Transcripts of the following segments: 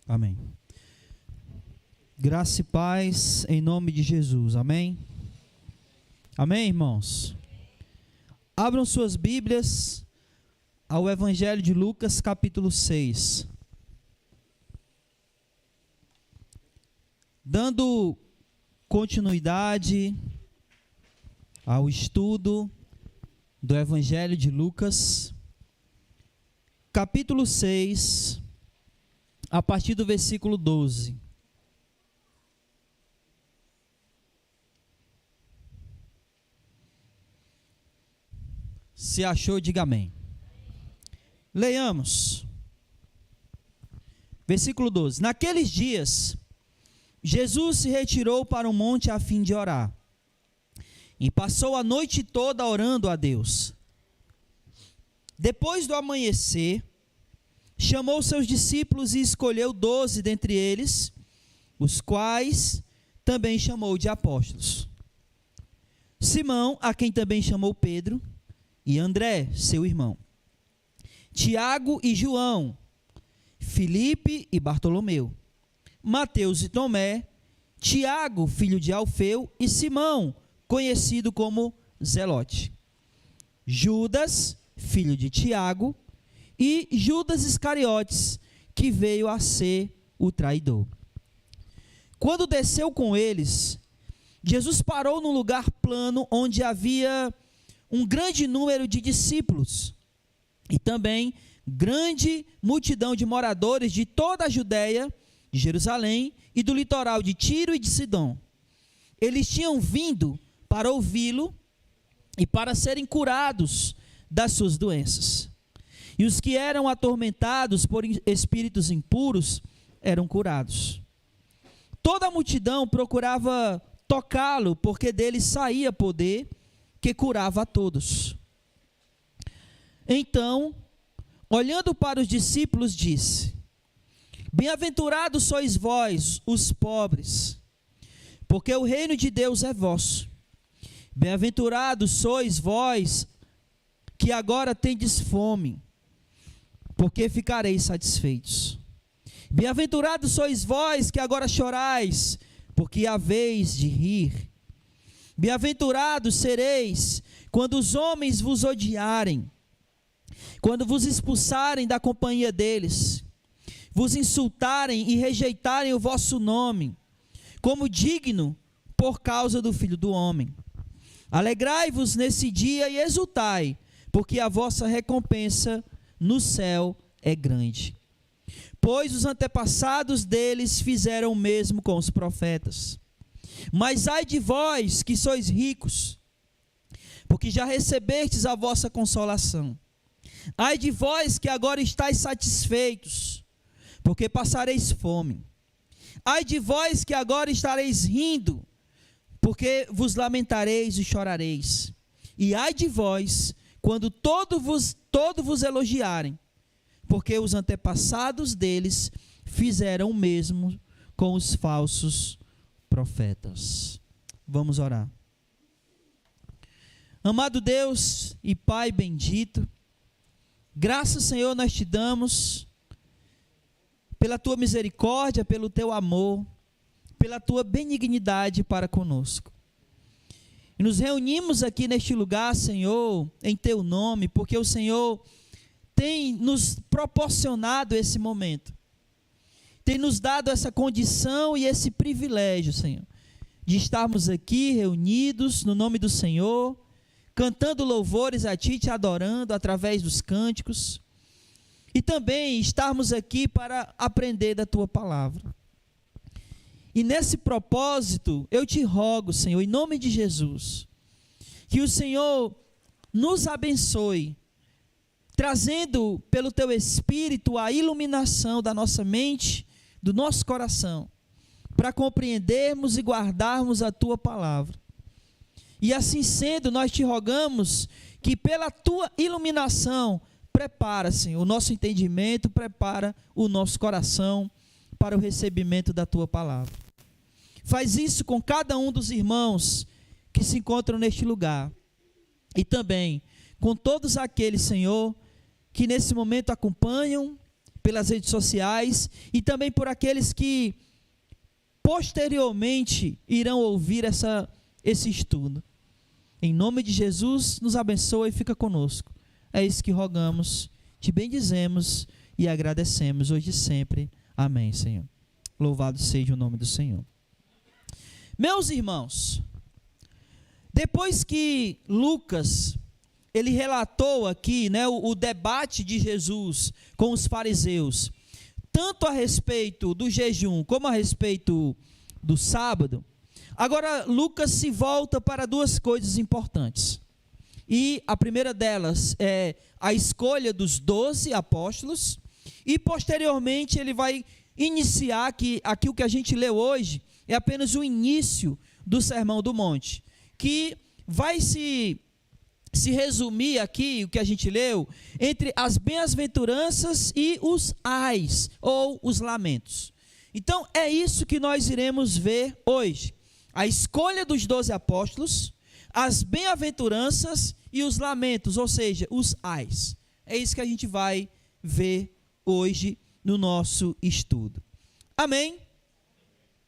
Amém. Graça e paz em nome de Jesus. Amém. Amém, irmãos. Abram suas Bíblias ao Evangelho de Lucas, capítulo 6. Dando continuidade ao estudo do Evangelho de Lucas, capítulo 6, a partir do versículo 12. Se achou, diga amém. Leiamos. Versículo 12. Naqueles dias, Jesus se retirou para um monte a fim de orar, e passou a noite toda orando a Deus. Depois do amanhecer, chamou seus discípulos e escolheu 12 dentre eles, os quais também chamou de apóstolos. Simão, a quem também chamou Pedro, e André, seu irmão, Tiago e João, Filipe e Bartolomeu, Mateus e Tomé, Tiago, filho de Alfeu, e Simão, conhecido como Zelote, Judas, filho de Tiago, e Judas Iscariotes, que veio a ser o traidor. Quando desceu com eles, Jesus parou num lugar plano onde havia um grande número de discípulos e também grande multidão de moradores de toda a Judéia, de Jerusalém e do litoral de Tiro e de Sidom. Eles tinham vindo para ouvi-lo e para serem curados das suas doenças. E os que eram atormentados por espíritos impuros eram curados. Toda a multidão procurava tocá-lo, porque dele saía poder que curava a todos. Então, olhando para os discípulos, disse: Bem-aventurados sois vós, os pobres, porque o reino de Deus é vosso. Bem-aventurados sois vós, que agora tendes fome, porque ficareis satisfeitos. Bem-aventurados sois vós, que agora chorais, porque haveis de rir. Bem-aventurados sereis, quando os homens vos odiarem, quando vos expulsarem da companhia deles, vos insultarem e rejeitarem o vosso nome, como digno, por causa do Filho do Homem. Alegrai-vos nesse dia e exultai, porque a vossa recompensa no céu é grande. Pois os antepassados deles fizeram o mesmo com os profetas. Mas ai de vós que sois ricos, porque já recebestes a vossa consolação. Ai de vós que agora estáis satisfeitos, porque passareis fome. Ai de vós que agora estareis rindo, porque vos lamentareis e chorareis. E ai de vós, quando todos vos elogiarem, porque os antepassados deles fizeram o mesmo com os falsos profetas. Vamos orar. Amado Deus e Pai bendito, graças, Senhor, nós te damos pela tua misericórdia, pelo teu amor, pela tua benignidade para conosco. E nos reunimos aqui neste lugar, Senhor, em teu nome, porque o Senhor tem nos proporcionado esse momento, tem nos dado essa condição e esse privilégio, Senhor, de estarmos aqui reunidos no nome do Senhor, cantando louvores a Ti, te adorando através dos cânticos, e também estarmos aqui para aprender da Tua palavra. E nesse propósito, eu te rogo, Senhor, em nome de Jesus, que o Senhor nos abençoe, trazendo pelo Teu Espírito a iluminação da nossa mente, do nosso coração, para compreendermos e guardarmos a Tua palavra. E assim sendo, nós te rogamos que pela Tua iluminação, prepara, Senhor, o nosso entendimento, prepara o nosso coração para o recebimento da Tua palavra. Faz isso com cada um dos irmãos que se encontram neste lugar. E também com todos aqueles, Senhor, que nesse momento acompanham pelas redes sociais e também por aqueles que posteriormente irão ouvir esse estudo. Em nome de Jesus, nos abençoa e fica conosco. É isso que rogamos, te bendizemos e agradecemos hoje e sempre. Amém, Senhor. Louvado seja o nome do Senhor. Meus irmãos, depois que Lucas, ele relatou aqui, né, o debate de Jesus com os fariseus, tanto a respeito do jejum como a respeito do sábado, agora Lucas se volta para duas coisas importantes. E a primeira delas é a escolha dos 12 apóstolos, e posteriormente ele vai iniciar aqui o que a gente leu hoje, é apenas o início do Sermão do Monte, que vai se resumir aqui, o que a gente leu, entre as bem-aventuranças e os ais, ou os lamentos. Então, é isso que nós iremos ver hoje. A escolha dos 12 apóstolos, as bem-aventuranças e os lamentos, ou seja, os ais. É isso que a gente vai ver hoje no nosso estudo. Amém?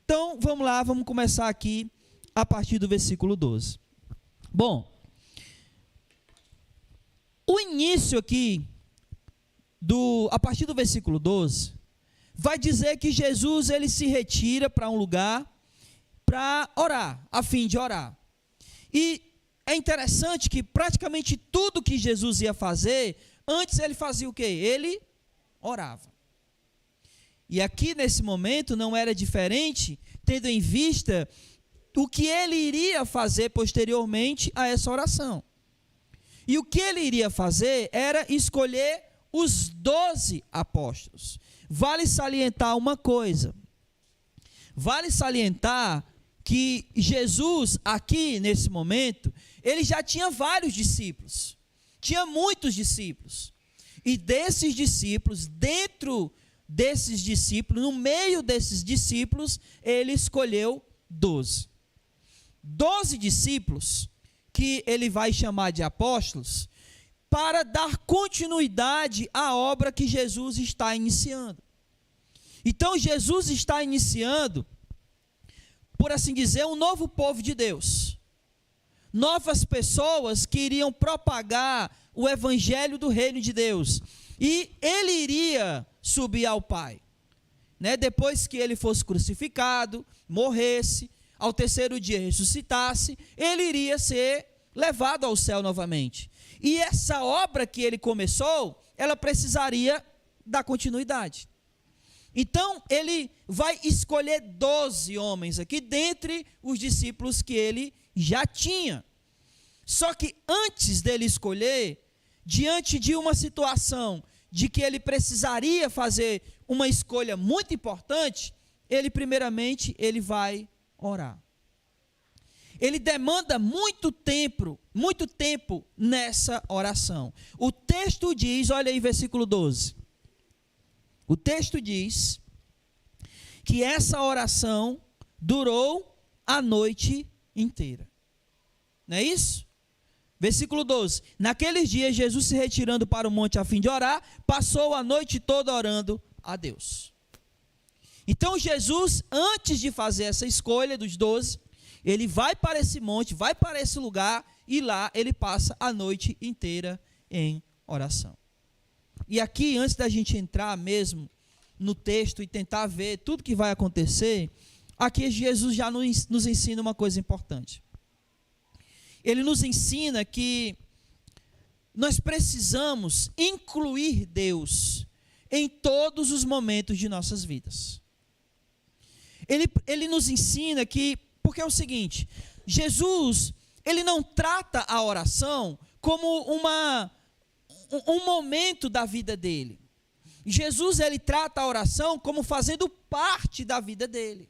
Então, vamos lá, vamos começar aqui a partir do versículo 12. Bom, o início aqui, a partir do versículo 12, vai dizer que Jesus ele se retira para um lugar para orar, a fim de orar. E é interessante que praticamente tudo que Jesus ia fazer, antes ele fazia o quê? Ele orava. E aqui nesse momento não era diferente, tendo em vista o que ele iria fazer posteriormente a essa oração. E o que ele iria fazer era escolher os 12 apóstolos. Vale salientar uma coisa. Vale salientar que Jesus, aqui nesse momento, ele já tinha vários discípulos. Tinha muitos discípulos. E desses discípulos, dentro desses discípulos, no meio desses discípulos, ele escolheu 12. 12 discípulos, que ele vai chamar de apóstolos, para dar continuidade à obra que Jesus está iniciando. Então, Jesus está iniciando, por assim dizer, um novo povo de Deus. Novas pessoas que iriam propagar o evangelho do reino de Deus. E ele iria subir ao Pai, né? Depois que ele fosse crucificado, morresse, ao terceiro dia ressuscitasse, ele iria ser levado ao céu novamente. E essa obra que ele começou, ela precisaria dar continuidade. Então, ele vai escolher 12 homens aqui, dentre os discípulos que ele já tinha. Só que antes dele escolher, diante de uma situação de que ele precisaria fazer uma escolha muito importante, primeiramente, ele vai orar. Ele demanda muito tempo nessa oração. O texto diz, olha aí versículo 12. O texto diz que essa oração durou a noite inteira. Não é isso? Versículo 12. Naqueles dias, Jesus se retirando para o monte a fim de orar, passou a noite toda orando a Deus. Então Jesus, antes de fazer essa escolha dos 12, ele vai para esse monte, vai para esse lugar, e lá ele passa a noite inteira em oração. E aqui, antes da gente entrar mesmo no texto e tentar ver tudo que vai acontecer, aqui Jesus já nos ensina uma coisa importante. Ele nos ensina que nós precisamos incluir Deus em todos os momentos de nossas vidas. Ele nos ensina que, porque é o seguinte, Jesus, ele não trata a oração como um momento da vida dele. Jesus, ele trata a oração como fazendo parte da vida dele.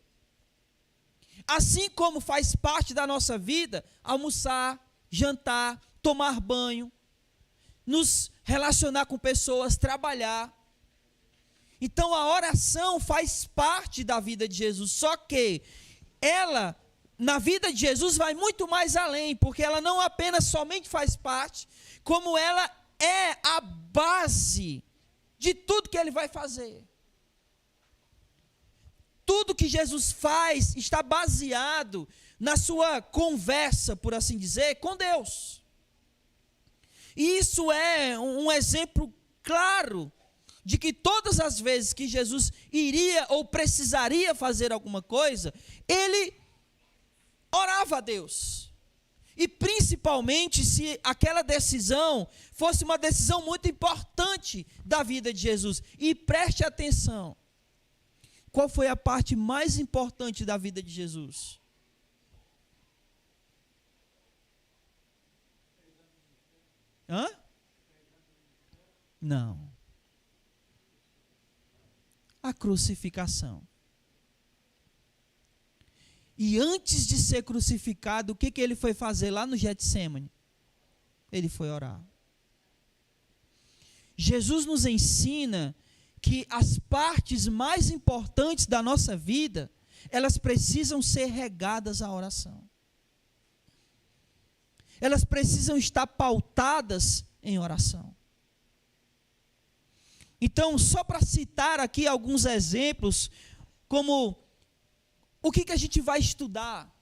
Assim como faz parte da nossa vida, almoçar, jantar, tomar banho, nos relacionar com pessoas, trabalhar. Então a oração faz parte da vida de Jesus, só que ela, na vida de Jesus, vai muito mais além, porque ela não apenas somente faz parte, como ela é a base de tudo que ele vai fazer. Tudo que Jesus faz está baseado na sua conversa, por assim dizer, com Deus. E isso é um exemplo claro de que todas as vezes que Jesus iria ou precisaria fazer alguma coisa, ele orava a Deus. E principalmente se aquela decisão fosse uma decisão muito importante da vida de Jesus. E preste atenção. Qual foi a parte mais importante da vida de Jesus? Hã? Não. A crucificação. E antes de ser crucificado, o que ele foi fazer lá no Getsêmani? Ele foi orar. Jesus nos ensina que as partes mais importantes da nossa vida, elas precisam ser regadas à oração. Elas precisam estar pautadas em oração. Então, só para citar aqui alguns exemplos, como o que a gente vai estudar,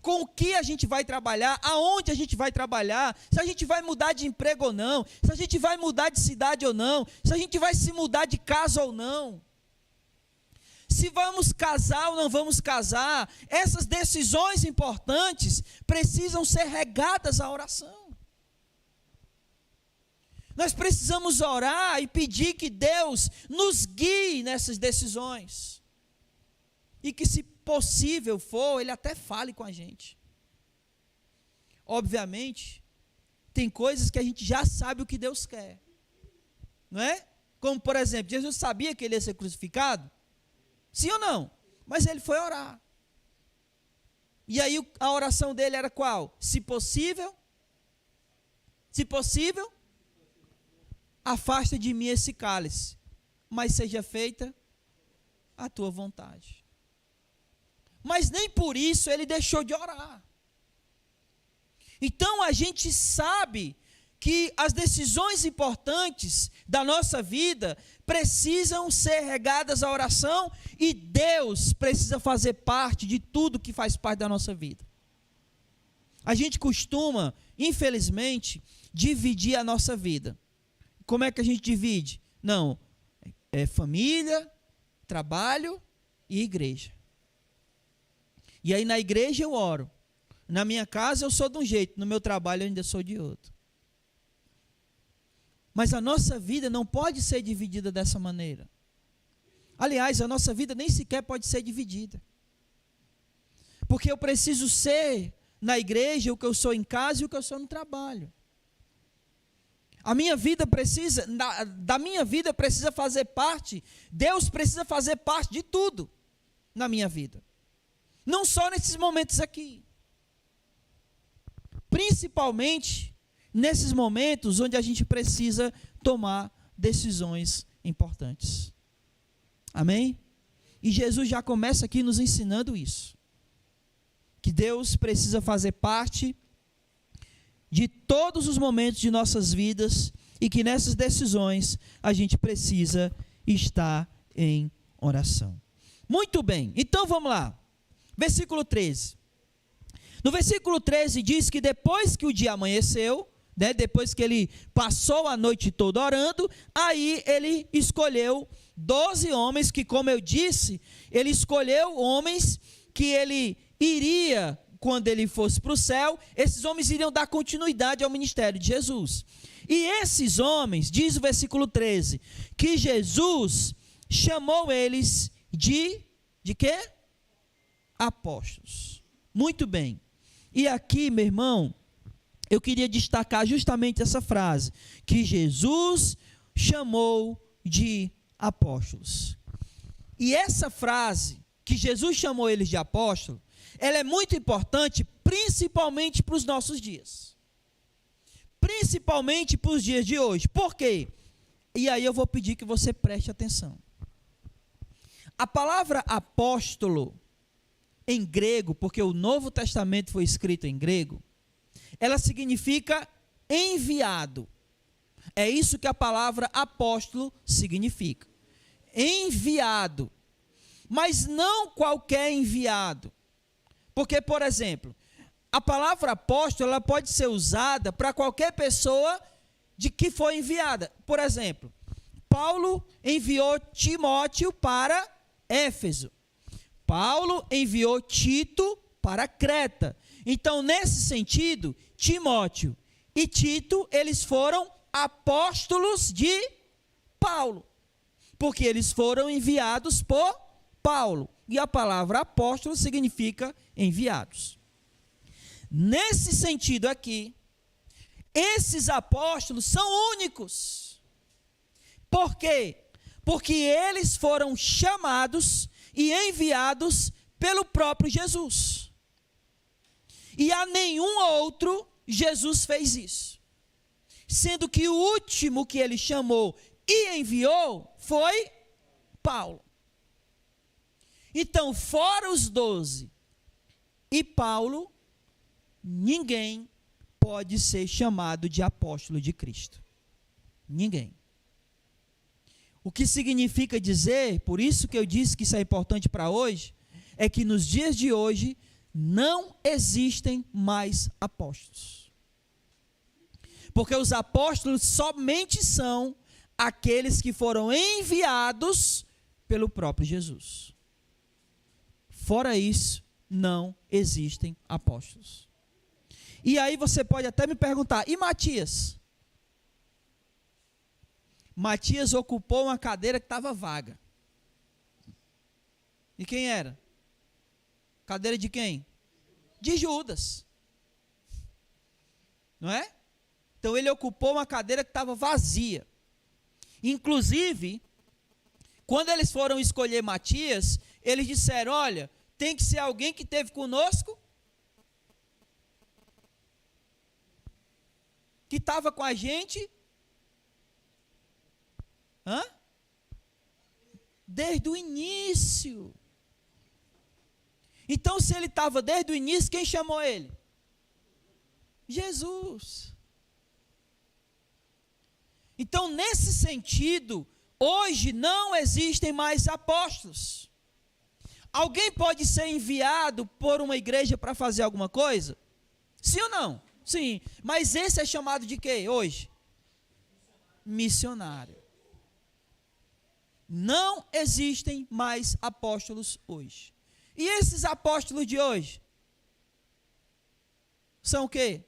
com o que a gente vai trabalhar, aonde a gente vai trabalhar, se a gente vai mudar de emprego ou não, se a gente vai mudar de cidade ou não, se a gente vai se mudar de casa ou não, se vamos casar ou não vamos casar. Essas decisões importantes precisam ser regadas à oração. Nós precisamos orar e pedir que Deus nos guie nessas decisões. E que, se possível for, Ele até fale com a gente. Obviamente, tem coisas que a gente já sabe o que Deus quer. Não é? Como, por exemplo, Jesus sabia que Ele ia ser crucificado? Sim ou não? Mas Ele foi orar. E aí a oração dele era qual? Se possível, afasta de mim esse cálice, mas seja feita a tua vontade. Mas nem por isso ele deixou de orar. Então a gente sabe que as decisões importantes da nossa vida precisam ser regadas à oração, e Deus precisa fazer parte de tudo que faz parte da nossa vida. A gente costuma, infelizmente, dividir a nossa vida. Como é que a gente divide? Não, é família, trabalho e igreja. E aí na igreja eu oro. Na minha casa eu sou de um jeito, no meu trabalho eu ainda sou de outro. Mas a nossa vida não pode ser dividida dessa maneira. Aliás, a nossa vida nem sequer pode ser dividida. Porque eu preciso ser na igreja o que eu sou em casa e o que eu sou no trabalho. A minha vida precisa, da minha vida precisa fazer parte, Deus precisa fazer parte de tudo na minha vida. Não só nesses momentos aqui. Principalmente nesses momentos onde a gente precisa tomar decisões importantes. Amém? E Jesus já começa aqui nos ensinando isso. Que Deus precisa fazer parte de todos os momentos de nossas vidas, e que nessas decisões a gente precisa estar em oração. Muito bem, então vamos lá. Versículo 13. No versículo 13 diz que depois que o dia amanheceu, né, depois que ele passou a noite toda orando, aí ele escolheu 12 homens, que, como eu disse, ele escolheu homens que ele iria, quando ele fosse para o céu, esses homens iriam dar continuidade ao ministério de Jesus. E esses homens, diz o versículo 13, que Jesus chamou eles de quê? Apóstolos. Muito bem. E aqui, meu irmão, eu queria destacar justamente essa frase, que Jesus chamou de apóstolos. E essa frase, que Jesus chamou eles de apóstolos, ela é muito importante, principalmente para os nossos dias. Principalmente para os dias de hoje. Por quê? E aí eu vou pedir que você preste atenção. A palavra apóstolo, em grego, porque o Novo Testamento foi escrito em grego, ela significa enviado. É isso que a palavra apóstolo significa. Enviado. Mas não qualquer enviado. Porque, por exemplo, a palavra apóstolo ela pode ser usada para qualquer pessoa de que foi enviada. Por exemplo, Paulo enviou Timóteo para Éfeso. Paulo enviou Tito para Creta. Então, nesse sentido, Timóteo e Tito, eles foram apóstolos de Paulo, porque eles foram enviados por Paulo. E a palavra apóstolo significa enviados. Nesse sentido aqui, esses apóstolos são únicos. Por quê? Porque eles foram chamados e enviados pelo próprio Jesus. E a nenhum outro Jesus fez isso. Sendo que o último que ele chamou e enviou foi Paulo. Então, fora os 12 e Paulo, ninguém pode ser chamado de apóstolo de Cristo. Ninguém. O que significa dizer, por isso que eu disse que isso é importante para hoje, é que nos dias de hoje não existem mais apóstolos. Porque os apóstolos somente são aqueles que foram enviados pelo próprio Jesus. Fora isso, não existem apóstolos. E aí você pode até me perguntar, e Matias? Matias ocupou uma cadeira que estava vaga. E quem era? Cadeira de quem? De Judas. Não é? Então ele ocupou uma cadeira que estava vazia. Inclusive, quando eles foram escolher Matias, eles disseram, olha, tem que ser alguém que esteve conosco, que estava com a gente, desde o início. Então, se ele estava desde o início, quem chamou ele? Jesus. Então, nesse sentido, hoje não existem mais apóstolos. Alguém pode ser enviado por uma igreja para fazer alguma coisa? Sim ou não? Sim. Mas esse é chamado de quê hoje? Missionário. Não existem mais apóstolos hoje. E esses apóstolos de hoje? São o quê?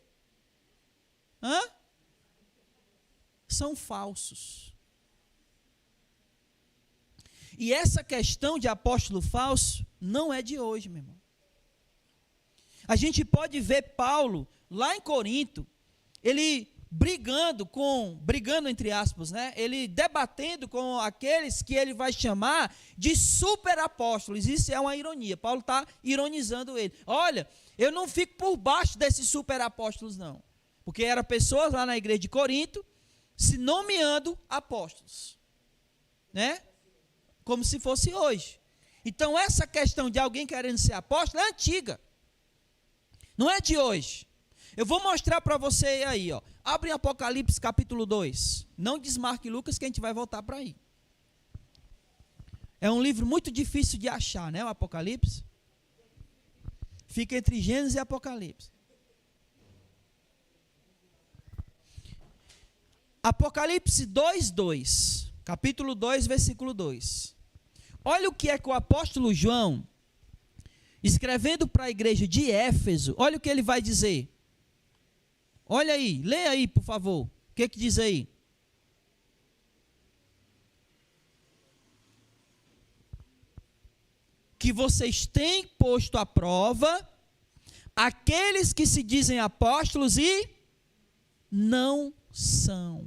São falsos. E essa questão de apóstolo falso não é de hoje, meu irmão. A gente pode ver Paulo, lá em Corinto, ele brigando entre aspas, né? Ele debatendo com aqueles que ele vai chamar de super apóstolos. Isso é uma ironia. Paulo está ironizando ele. Olha, eu não fico por baixo desses super apóstolos, não. Porque eram pessoas lá na igreja de Corinto se nomeando apóstolos, né? Como se fosse hoje. Então, essa questão de alguém querendo ser apóstolo é antiga. Não é de hoje. Eu vou mostrar para você aí, ó. Abre em Apocalipse capítulo 2. Não desmarque Lucas que a gente vai voltar para aí. É um livro muito difícil de achar, né? O Apocalipse. Fica entre Gênesis e Apocalipse. Apocalipse 2:2. Capítulo 2, versículo 2. Olha o que é que o apóstolo João, escrevendo para a igreja de Éfeso, olha o que ele vai dizer. Olha aí, leia aí, por favor. O que diz aí? Que vocês têm posto à prova aqueles que se dizem apóstolos e não são.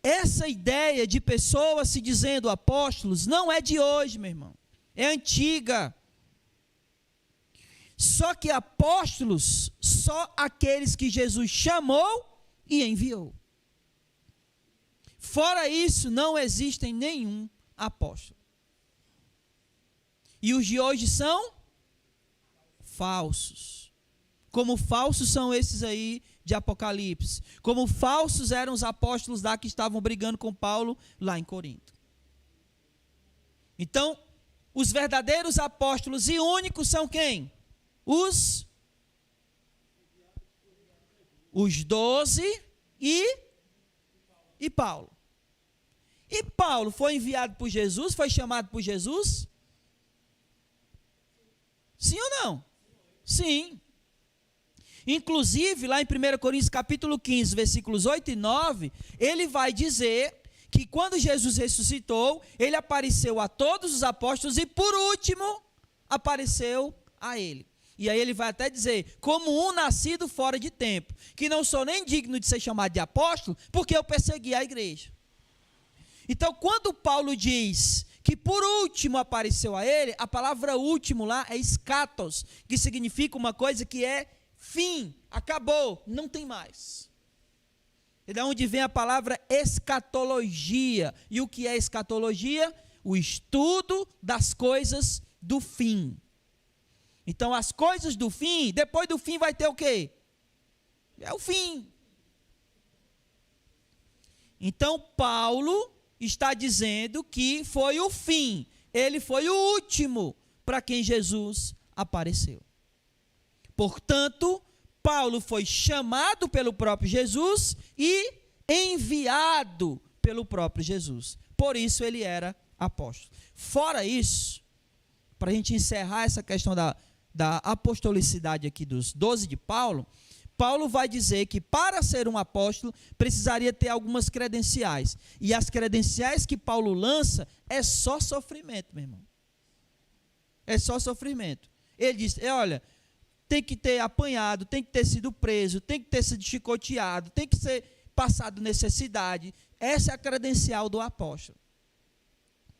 Essa ideia de pessoas se dizendo apóstolos não é de hoje, meu irmão. É antiga. Só que apóstolos, só aqueles que Jesus chamou e enviou. Fora isso, não existem nenhum apóstolo. E os de hoje são falsos. como falsos são esses aí de Apocalipse, como falsos eram os apóstolos lá que estavam brigando com Paulo lá em Corinto. Então, os verdadeiros apóstolos e únicos são quem? Os 12 e Paulo. E Paulo foi enviado por Jesus, foi chamado por Jesus? Sim ou não? Sim. Inclusive, lá em 1 Coríntios capítulo 15, versículos 8 e 9, ele vai dizer que quando Jesus ressuscitou, ele apareceu a todos os apóstolos e, por último, apareceu a ele. E aí ele vai até dizer, como um nascido fora de tempo, que não sou nem digno de ser chamado de apóstolo, porque eu persegui a igreja. Então, quando Paulo diz que por último apareceu a ele, a palavra último lá é eschatos, que significa uma coisa que é fim, acabou, não tem mais. E da onde vem a palavra escatologia. E o que é escatologia? O estudo das coisas do fim. Então, as coisas do fim, depois do fim vai ter o quê? É o fim. Então, Paulo está dizendo que foi o fim. Ele foi o último para quem Jesus apareceu. Portanto, Paulo foi chamado pelo próprio Jesus e enviado pelo próprio Jesus. Por isso ele era apóstolo. Fora isso, para a gente encerrar essa questão da apostolicidade aqui dos 12 de Paulo, Paulo vai dizer que para ser um apóstolo precisaria ter algumas credenciais. E as credenciais que Paulo lança é só sofrimento, meu irmão. É só sofrimento. Ele diz, olha, tem que ter apanhado, tem que ter sido preso, tem que ter sido chicoteado, tem que ser passado necessidade. Essa é a credencial do apóstolo.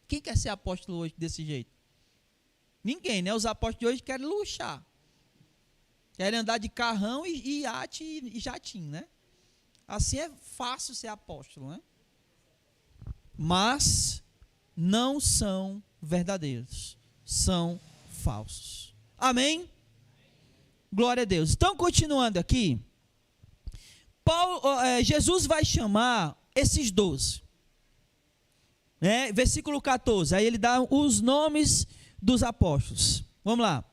Quem quer ser apóstolo hoje desse jeito? Ninguém, né? Os apóstolos de hoje querem luxar. Querem andar de carrão e iate e jatinho, né? Assim é fácil ser apóstolo, né? Mas não são verdadeiros, são falsos. Amém? Glória a Deus. Então, continuando aqui, Jesus vai chamar esses 12. Né? Versículo 14, aí ele dá os nomes dos apóstolos. Vamos lá.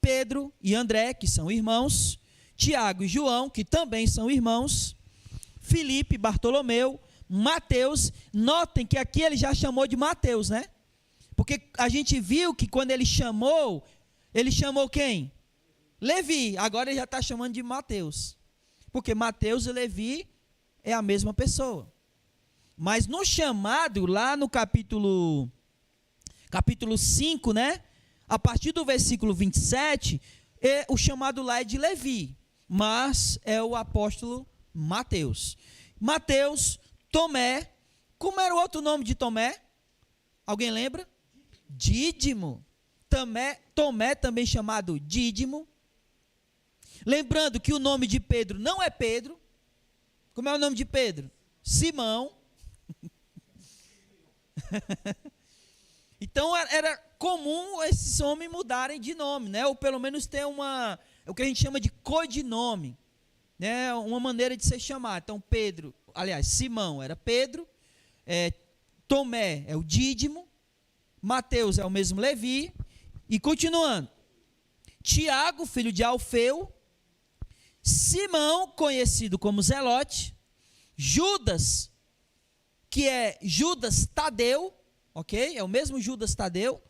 Pedro e André, que são irmãos. Tiago e João, que também são irmãos. Filipe, Bartolomeu, Mateus. Notem que aqui ele já chamou de Mateus, né? Porque a gente viu que quando ele chamou quem? Levi. Agora ele já está chamando de Mateus. Porque Mateus e Levi é a mesma pessoa. Mas no chamado, lá no capítulo 5, né? A partir do versículo 27, o chamado lá é de Levi, mas é o apóstolo Mateus. Mateus, Tomé, como era o outro nome de Tomé? Alguém lembra? Dídimo. Tomé também chamado Dídimo. Lembrando que o nome de Pedro não é Pedro. Como é o nome de Pedro? Simão. Então era comum esses homens mudarem de nome, né? Ou pelo menos ter o que a gente chama de codinome, né? Uma maneira de ser chamado. Então Simão era Pedro, Tomé é o Dídimo, Mateus é o mesmo Levi, e continuando, Tiago, filho de Alfeu, Simão, conhecido como Zelote, Judas, que é Judas Tadeu, ok? É o mesmo Judas Tadeu,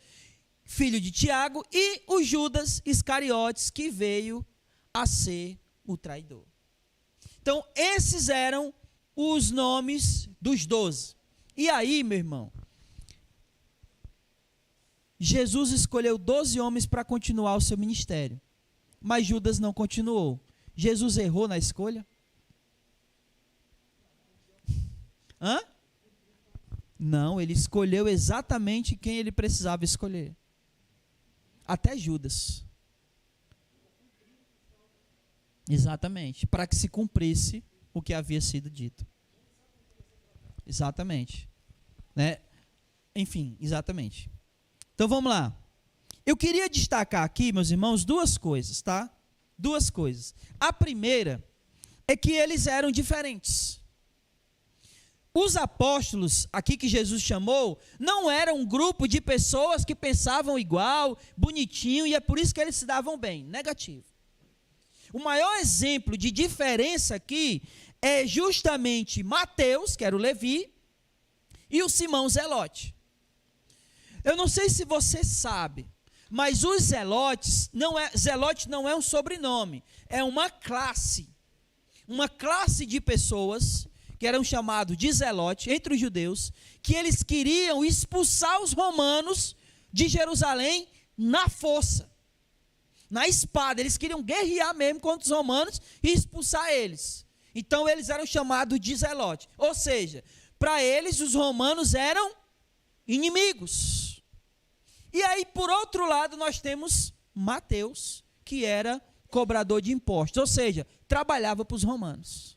filho de Tiago, e o Judas Iscariotes, que veio a ser o traidor. Então, esses eram os nomes dos 12. E aí, meu irmão, Jesus escolheu 12 homens para continuar o seu ministério, mas Judas não continuou. Jesus errou na escolha? Hã? Não, ele escolheu exatamente quem ele precisava escolher. Até Judas. Exatamente, para que se cumprisse o que havia sido dito. Exatamente. Né? Enfim, exatamente. Então vamos lá. Eu queria destacar aqui, meus irmãos, duas coisas, tá? Duas coisas. A primeira é que eles eram diferentes. Os apóstolos, aqui que Jesus chamou, não eram um grupo de pessoas que pensavam igual, bonitinho, e é por isso que eles se davam bem. Negativo. O maior exemplo de diferença aqui é justamente Mateus, que era o Levi, e o Simão Zelote. Eu não sei se você sabe, mas os zelotes, zelote não é um sobrenome, é uma classe de pessoas que eram chamados de zelote entre os judeus, que eles queriam expulsar os romanos de Jerusalém na força, na espada. Eles queriam guerrear mesmo contra os romanos e expulsar eles. Então eles eram chamados de zelote. Ou seja, para eles os romanos eram inimigos. E aí, por outro lado, nós temos Mateus, que era cobrador de impostos, ou seja, trabalhava para os romanos.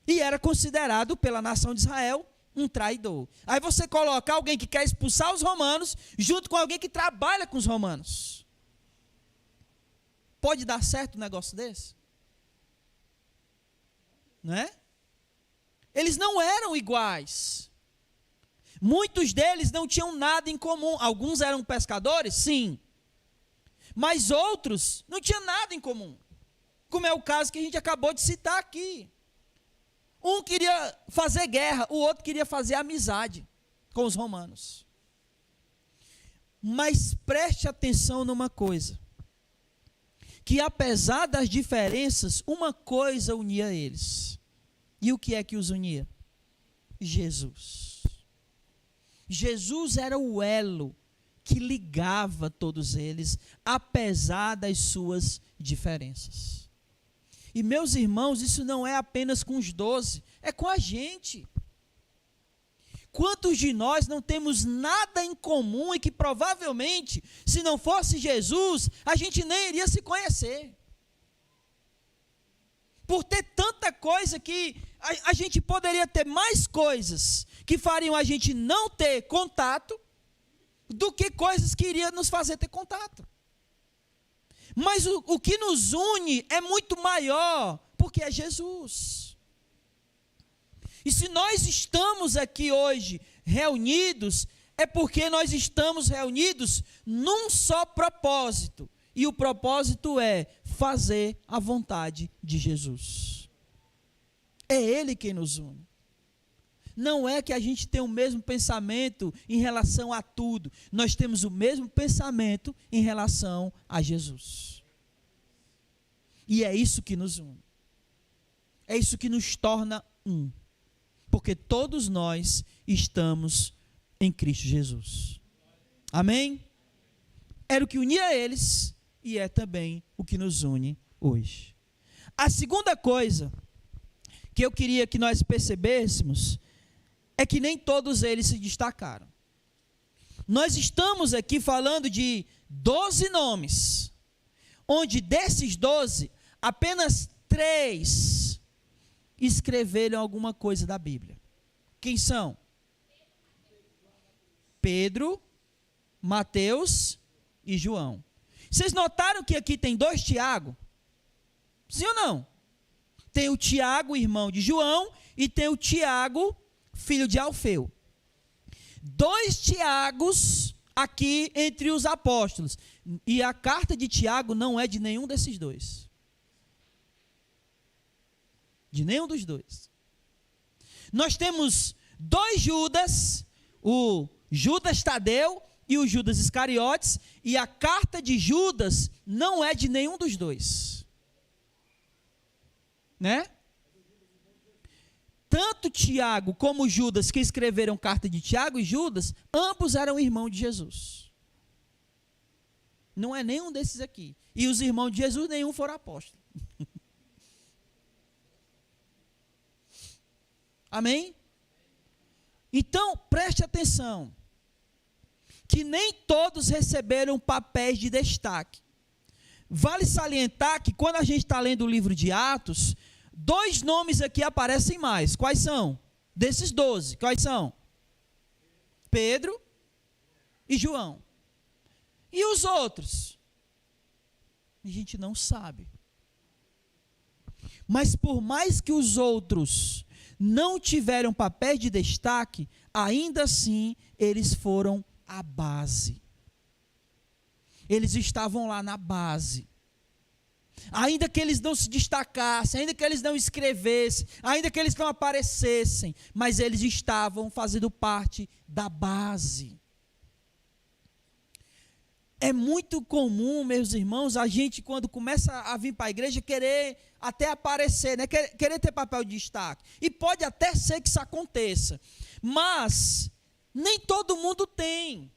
E era considerado pela nação de Israel um traidor. Aí você coloca alguém que quer expulsar os romanos junto com alguém que trabalha com os romanos. Pode dar certo um negócio desse? Não é? Eles não eram iguais. Muitos deles não tinham nada em comum. Alguns eram pescadores, sim. Mas outros não tinham nada em comum. Como é o caso que a gente acabou de citar aqui. Um queria fazer guerra, o outro queria fazer amizade com os romanos. Mas preste atenção numa coisa. Que apesar das diferenças, uma coisa unia eles. E o que é que os unia? Jesus. Jesus era o elo que ligava todos eles, apesar das suas diferenças. E meus irmãos, isso não é apenas com os 12, é com a gente. Quantos de nós não temos nada em comum e que provavelmente, se não fosse Jesus, a gente nem iria se conhecer? Por ter tanta coisa que a gente poderia ter mais coisas que fariam a gente não ter contato do que coisas que iriam nos fazer ter contato. Mas o que nos une é muito maior, porque é Jesus. E se nós estamos aqui hoje reunidos, é porque nós estamos reunidos num só propósito. E o propósito é fazer a vontade de Jesus. É Ele quem nos une. Não é que a gente tem o mesmo pensamento em relação a tudo. Nós temos o mesmo pensamento em relação a Jesus. E é isso que nos une. É isso que nos torna um. Porque todos nós estamos em Cristo Jesus. Amém? Era o que unia eles e é também o que nos une hoje. A segunda coisa que eu queria que nós percebêssemos é que nem todos eles se destacaram. Nós estamos aqui falando de 12 nomes, onde desses 12, apenas 3 escreveram alguma coisa da Bíblia. Quem são? Pedro, Mateus e João. Vocês notaram que aqui tem 2 Tiago? Sim ou não? Tem o Tiago, irmão de João, e tem o Tiago, filho de Alfeu. 2 Tiagos aqui entre os apóstolos. E a carta de Tiago não é de nenhum desses 2. De nenhum dos 2. Nós temos 2 Judas, o Judas Tadeu e o Judas Iscariotes, e a carta de Judas não é de nenhum dos 2. Né? Tanto Tiago como Judas, que escreveram carta de Tiago e Judas, ambos eram irmãos de Jesus. Não é nenhum desses aqui. E os irmãos de Jesus, nenhum foram apóstolos. Amém? Então, preste atenção, que nem todos receberam papéis de destaque. Vale salientar que quando a gente está lendo o livro de Atos, 2 nomes aqui aparecem mais. Quais são? Desses 12, quais são? Pedro e João. E os outros? A gente não sabe. Mas por mais que os outros não tiveram papéis de destaque, ainda assim eles foram a base. Eles estavam lá na base. Ainda que eles não se destacassem, ainda que eles não escrevessem, ainda que eles não aparecessem, mas eles estavam fazendo parte da base. É muito comum, meus irmãos, a gente quando começa a vir para a igreja querer até aparecer, né? Querer ter papel de destaque. E pode até ser que isso aconteça, mas nem todo mundo tem.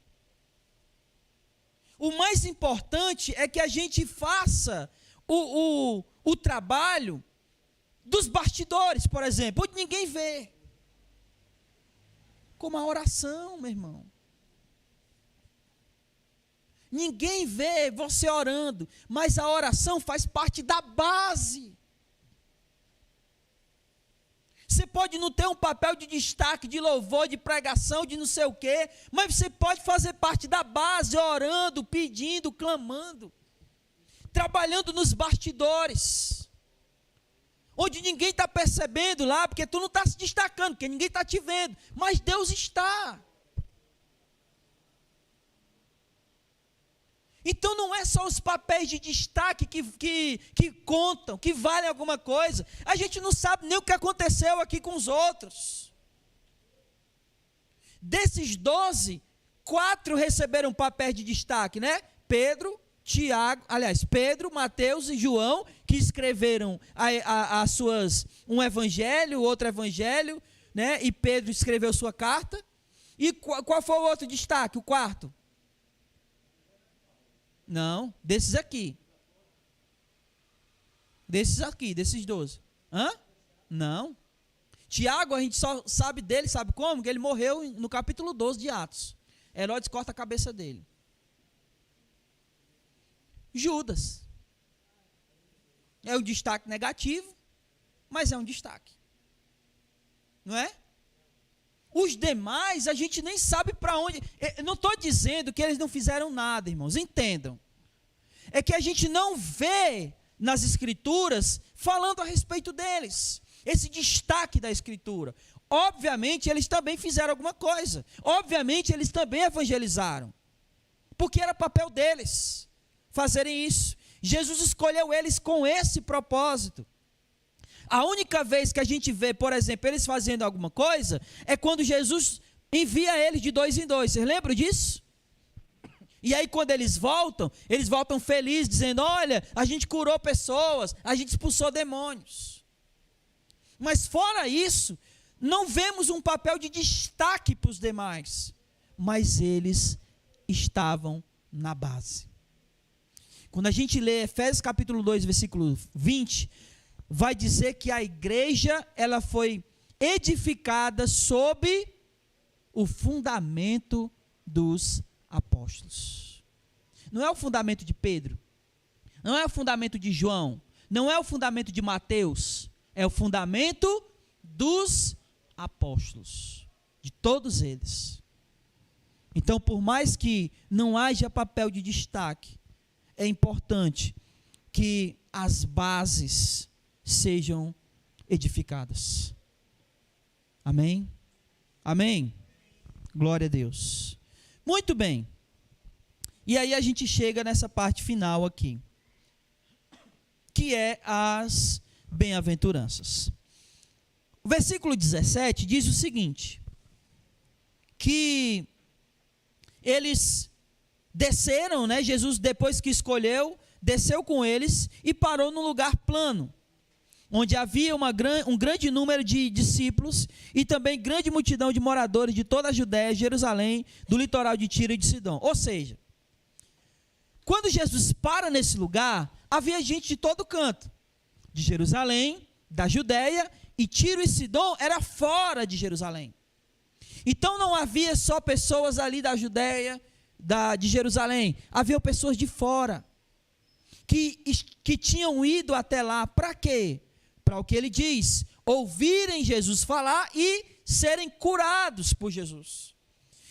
O mais importante é que a gente faça o trabalho dos bastidores, por exemplo, onde ninguém vê. Como a oração, meu irmão. Ninguém vê você orando, mas a oração faz parte da base. Você pode não ter um papel de destaque, de louvor, de pregação, de não sei o quê, mas você pode fazer parte da base, orando, pedindo, clamando, trabalhando nos bastidores, onde ninguém está percebendo lá, porque tu não está se destacando, porque ninguém está te vendo, mas Deus está. Então não é só os papéis de destaque que contam, que valem alguma coisa. A gente não sabe nem o que aconteceu aqui com os outros. Desses 12, 4 receberam papéis de destaque, né? Pedro, Mateus e João, que escreveram as suas, um evangelho, outro evangelho, né? E Pedro escreveu sua carta. E qual foi o outro destaque, o quarto? Não, desses aqui. Desses 12. Hã? Não. Tiago, a gente só sabe dele, sabe como? Que ele morreu no capítulo 12 de Atos. Herodes corta a cabeça dele. Judas. É um destaque negativo, mas é um destaque. Não é? Os demais, a gente nem sabe para onde. Eu não estou dizendo que eles não fizeram nada, irmãos, entendam. É que a gente não vê nas Escrituras falando a respeito deles. Esse destaque da Escritura. Obviamente, eles também fizeram alguma coisa. Obviamente, eles também evangelizaram. Porque era papel deles fazerem isso. Jesus escolheu eles com esse propósito. A única vez que a gente vê, por exemplo, eles fazendo alguma coisa, é quando Jesus envia eles de 2 em 2. Vocês lembram disso? E aí quando eles voltam felizes, dizendo, olha, a gente curou pessoas, a gente expulsou demônios. Mas fora isso, não vemos um papel de destaque para os demais. Mas eles estavam na base. Quando a gente lê Efésios capítulo 2, versículo 20... vai dizer que a igreja, ela foi edificada sob o fundamento dos apóstolos. Não é o fundamento de Pedro, não é o fundamento de João, não é o fundamento de Mateus, é o fundamento dos apóstolos, de todos eles. Então, por mais que não haja papel de destaque, é importante que as bases sejam edificadas. Amém? Amém? Glória a Deus. Muito bem. E aí a gente chega nessa parte final aqui, que é as bem-aventuranças. O versículo 17 diz o seguinte, que eles desceram, né? Jesus, depois que escolheu, desceu com eles e parou num lugar plano, onde havia um grande número de discípulos e também grande multidão de moradores de toda a Judéia, Jerusalém, do litoral de Tiro e de Sidom. Ou seja, quando Jesus para nesse lugar, havia gente de todo canto, de Jerusalém, da Judéia, e Tiro e Sidom era fora de Jerusalém. Então não havia só pessoas ali da Judéia, de Jerusalém, havia pessoas de fora, que tinham ido até lá, para quê? Para o que ele diz, ouvirem Jesus falar e serem curados por Jesus.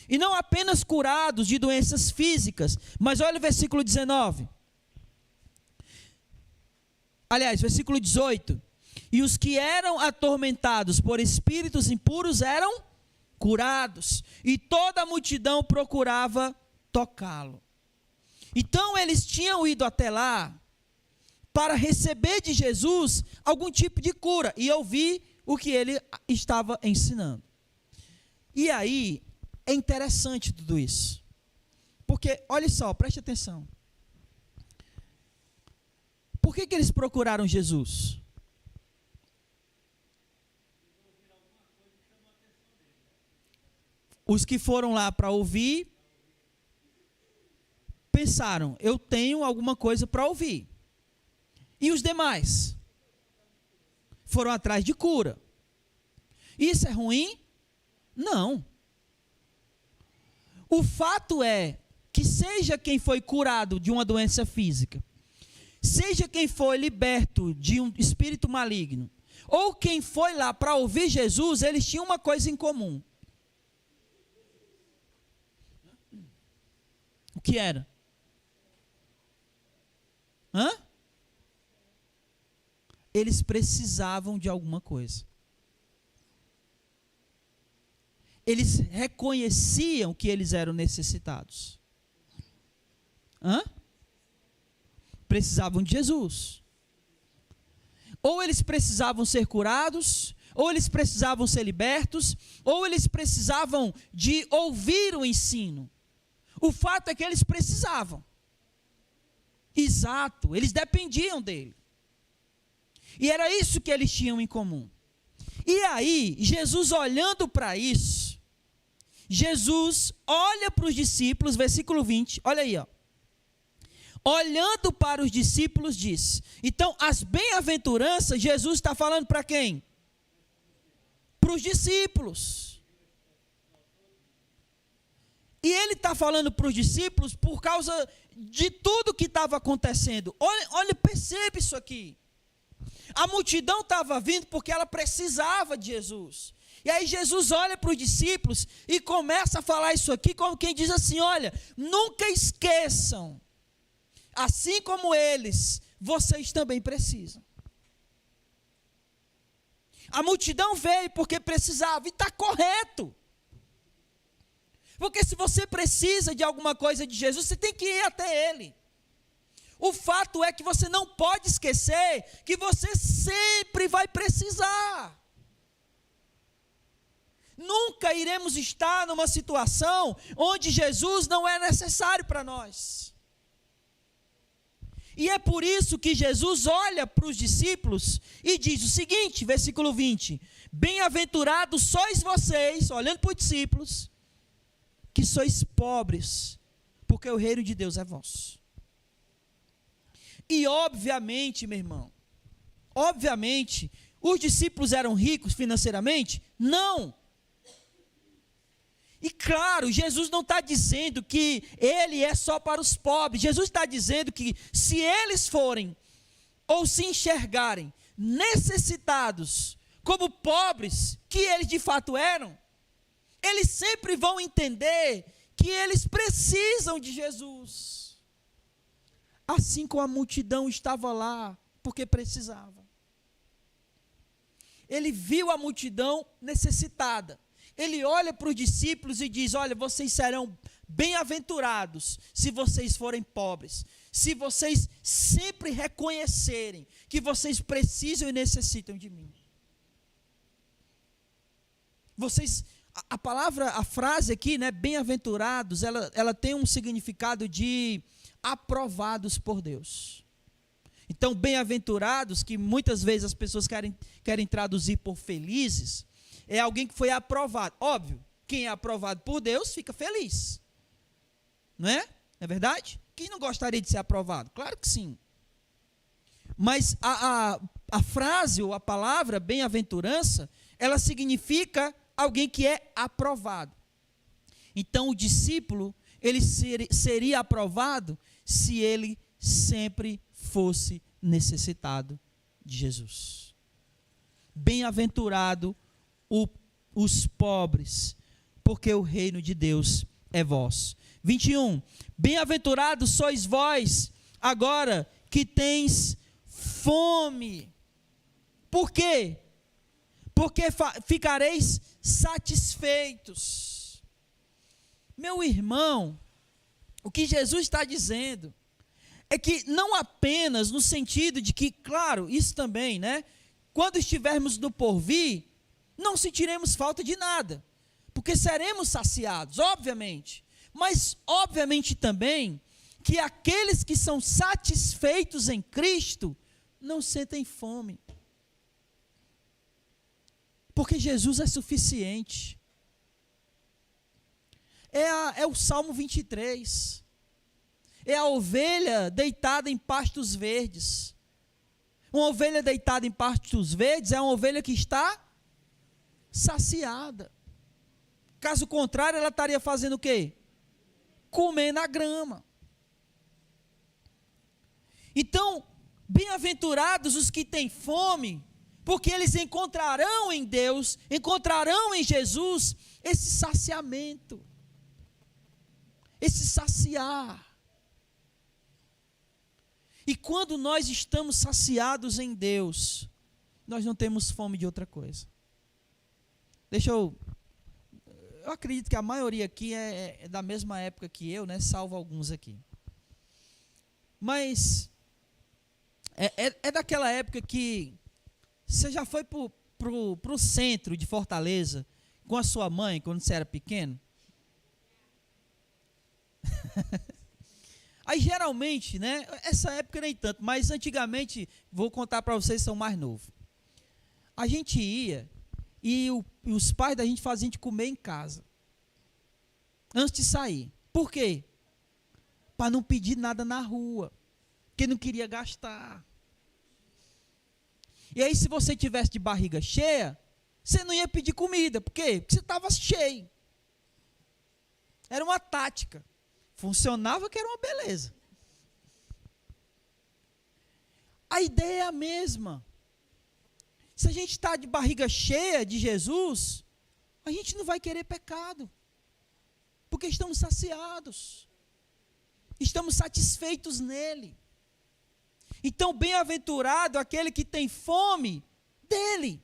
E não apenas curados de doenças físicas, mas olha o versículo 19. Aliás, versículo 18. E os que eram atormentados por espíritos impuros eram curados, e toda a multidão procurava tocá-lo. Então eles tinham ido até lá para receber de Jesus algum tipo de cura e ouvir o que ele estava ensinando. E aí, é interessante tudo isso. Porque, olha só, preste atenção. Por que eles procuraram Jesus? Os que foram lá para ouvir, pensaram, eu tenho alguma coisa para ouvir. E os demais? Foram atrás de cura. Isso é ruim? Não. O fato é que seja quem foi curado de uma doença física, seja quem foi liberto de um espírito maligno, ou quem foi lá para ouvir Jesus, eles tinham uma coisa em comum. O que era? Eles precisavam de alguma coisa. Eles reconheciam que eles eram necessitados. Precisavam de Jesus. Ou eles precisavam ser curados, ou eles precisavam ser libertos, ou eles precisavam de ouvir o ensino. O fato é que eles precisavam. Exato, eles dependiam dele. E era isso que eles tinham em comum. E aí, Jesus olhando para isso, Jesus olha para os discípulos, versículo 20, olha aí, ó. Olhando para os discípulos, diz. Então, as bem-aventuranças, Jesus está falando para quem? Para os discípulos. E ele está falando para os discípulos por causa de tudo que estava acontecendo. Olha, percebe isso aqui. A multidão estava vindo porque ela precisava de Jesus. E aí Jesus olha para os discípulos e começa a falar isso aqui como quem diz assim, olha, nunca esqueçam, assim como eles, vocês também precisam. A multidão veio porque precisava, e está correto. Porque se você precisa de alguma coisa de Jesus, você tem que ir até Ele. O fato é que você não pode esquecer que você sempre vai precisar. Nunca iremos estar numa situação onde Jesus não é necessário para nós. E é por isso que Jesus olha para os discípulos e diz o seguinte, versículo 20: bem-aventurados sois vocês, olhando para os discípulos, que sois pobres, porque o reino de Deus é vosso. E obviamente, meu irmão, obviamente, os discípulos eram ricos financeiramente? Não. E claro, Jesus não está dizendo que ele é só para os pobres. Jesus está dizendo que se eles forem, ou se enxergarem necessitados, como pobres, que eles de fato eram, eles sempre vão entender que eles precisam de Jesus. Assim como a multidão estava lá, porque precisava. Ele viu a multidão necessitada. Ele olha para os discípulos e diz, olha, vocês serão bem-aventurados se vocês forem pobres. Se vocês sempre reconhecerem que vocês precisam e necessitam de mim. Vocês... A palavra, a frase aqui, né, bem-aventurados, ela tem um significado de aprovados por Deus. Então, bem-aventurados, que muitas vezes as pessoas querem traduzir por felizes, é alguém que foi aprovado. Óbvio, quem é aprovado por Deus fica feliz. Não é? É verdade? Quem não gostaria de ser aprovado? Claro que sim. Mas a frase ou a palavra bem-aventurança, ela significa alguém que é aprovado. Então, o discípulo, ele seria aprovado se ele sempre fosse necessitado de Jesus. Bem-aventurado os pobres, porque o reino de Deus é vosso. 21. Bem-aventurados sois vós, agora que tens fome. Por quê? Porque ficareis satisfeitos. Meu irmão, o que Jesus está dizendo é que não apenas no sentido de que, claro, isso também, né? Quando estivermos no porvir, não sentiremos falta de nada, porque seremos saciados, obviamente. Mas, obviamente também, que aqueles que são satisfeitos em Cristo, não sentem fome. Porque Jesus é suficiente. É o Salmo 23. É a ovelha deitada em pastos verdes. Uma ovelha deitada em pastos verdes é uma ovelha que está saciada. Caso contrário, ela estaria fazendo o quê? Comendo a grama. Então, bem-aventurados os que têm fome, porque eles encontrarão em Deus, encontrarão em Jesus esse saciamento, esse saciar. E quando nós estamos saciados em Deus, nós não temos fome de outra coisa. Eu acredito que a maioria aqui é da mesma época que eu, né? Salvo alguns aqui. Mas é daquela época que você já foi pro centro de Fortaleza com a sua mãe quando você era pequeno? Aí geralmente, né? Essa época nem tanto, mas antigamente, vou contar para vocês que são mais novos. A gente ia e os pais da gente faziam a gente comer em casa, antes de sair. Por quê? Para não pedir nada na rua, porque não queria gastar. E aí, se você tivesse de barriga cheia, você não ia pedir comida. Por quê? Porque você estava cheio. Era uma tática. Funcionava que era uma beleza. A ideia é a mesma. Se a gente está de barriga cheia de Jesus, a gente não vai querer pecado. Porque estamos saciados. Estamos satisfeitos nele. Então, bem-aventurado aquele que tem fome dele,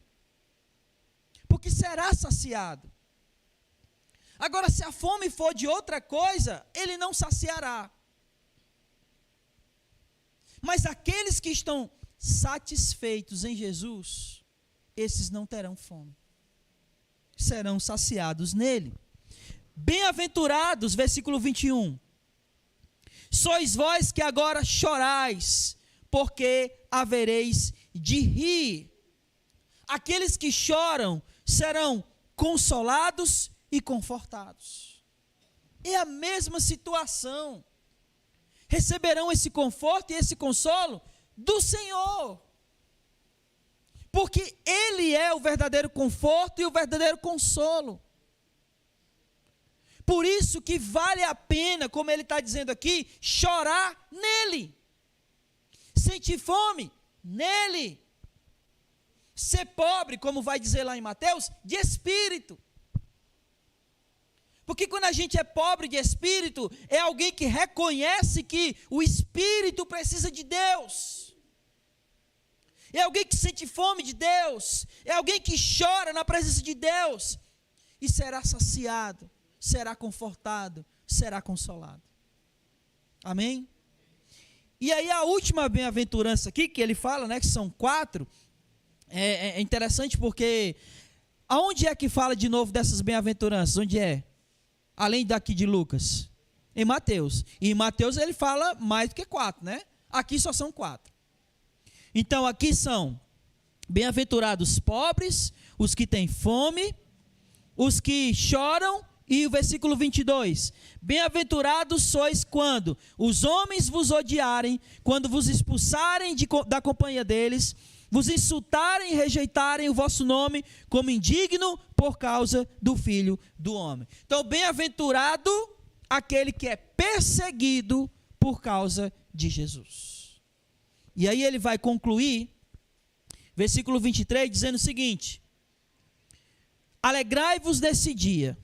porque será saciado. Agora, se a fome for de outra coisa, ele não saciará. Mas aqueles que estão satisfeitos em Jesus, esses não terão fome. Serão saciados nele. Bem-aventurados, versículo 21. Sois vós que agora chorais, porque havereis de rir. Aqueles que choram serão consolados e confortados. É a mesma situação. Receberão esse conforto e esse consolo do Senhor. Porque Ele é o verdadeiro conforto e o verdadeiro consolo. Por isso que vale a pena, como ele está dizendo aqui, chorar nele. Sentir fome nele. Ser pobre, como vai dizer lá em Mateus, de espírito. Porque quando a gente é pobre de espírito, é alguém que reconhece que o espírito precisa de Deus. É alguém que sente fome de Deus. É alguém que chora na presença de Deus. E será saciado, será confortado, será consolado. Amém? E aí a última bem-aventurança aqui, que ele fala, né, que são 4, é interessante porque, aonde é que fala de novo dessas bem-aventuranças? Onde é? Além daqui de Lucas? Em Mateus. E em Mateus ele fala mais do que 4, né? Aqui só são 4. Então aqui são bem-aventurados os pobres, os que têm fome, os que choram, e o versículo 22, bem-aventurados sois quando os homens vos odiarem, quando vos expulsarem da companhia deles, vos insultarem e rejeitarem o vosso nome como indigno por causa do Filho do Homem. Então, bem-aventurado aquele que é perseguido por causa de Jesus. E aí ele vai concluir, versículo 23, dizendo o seguinte: alegrai-vos nesse dia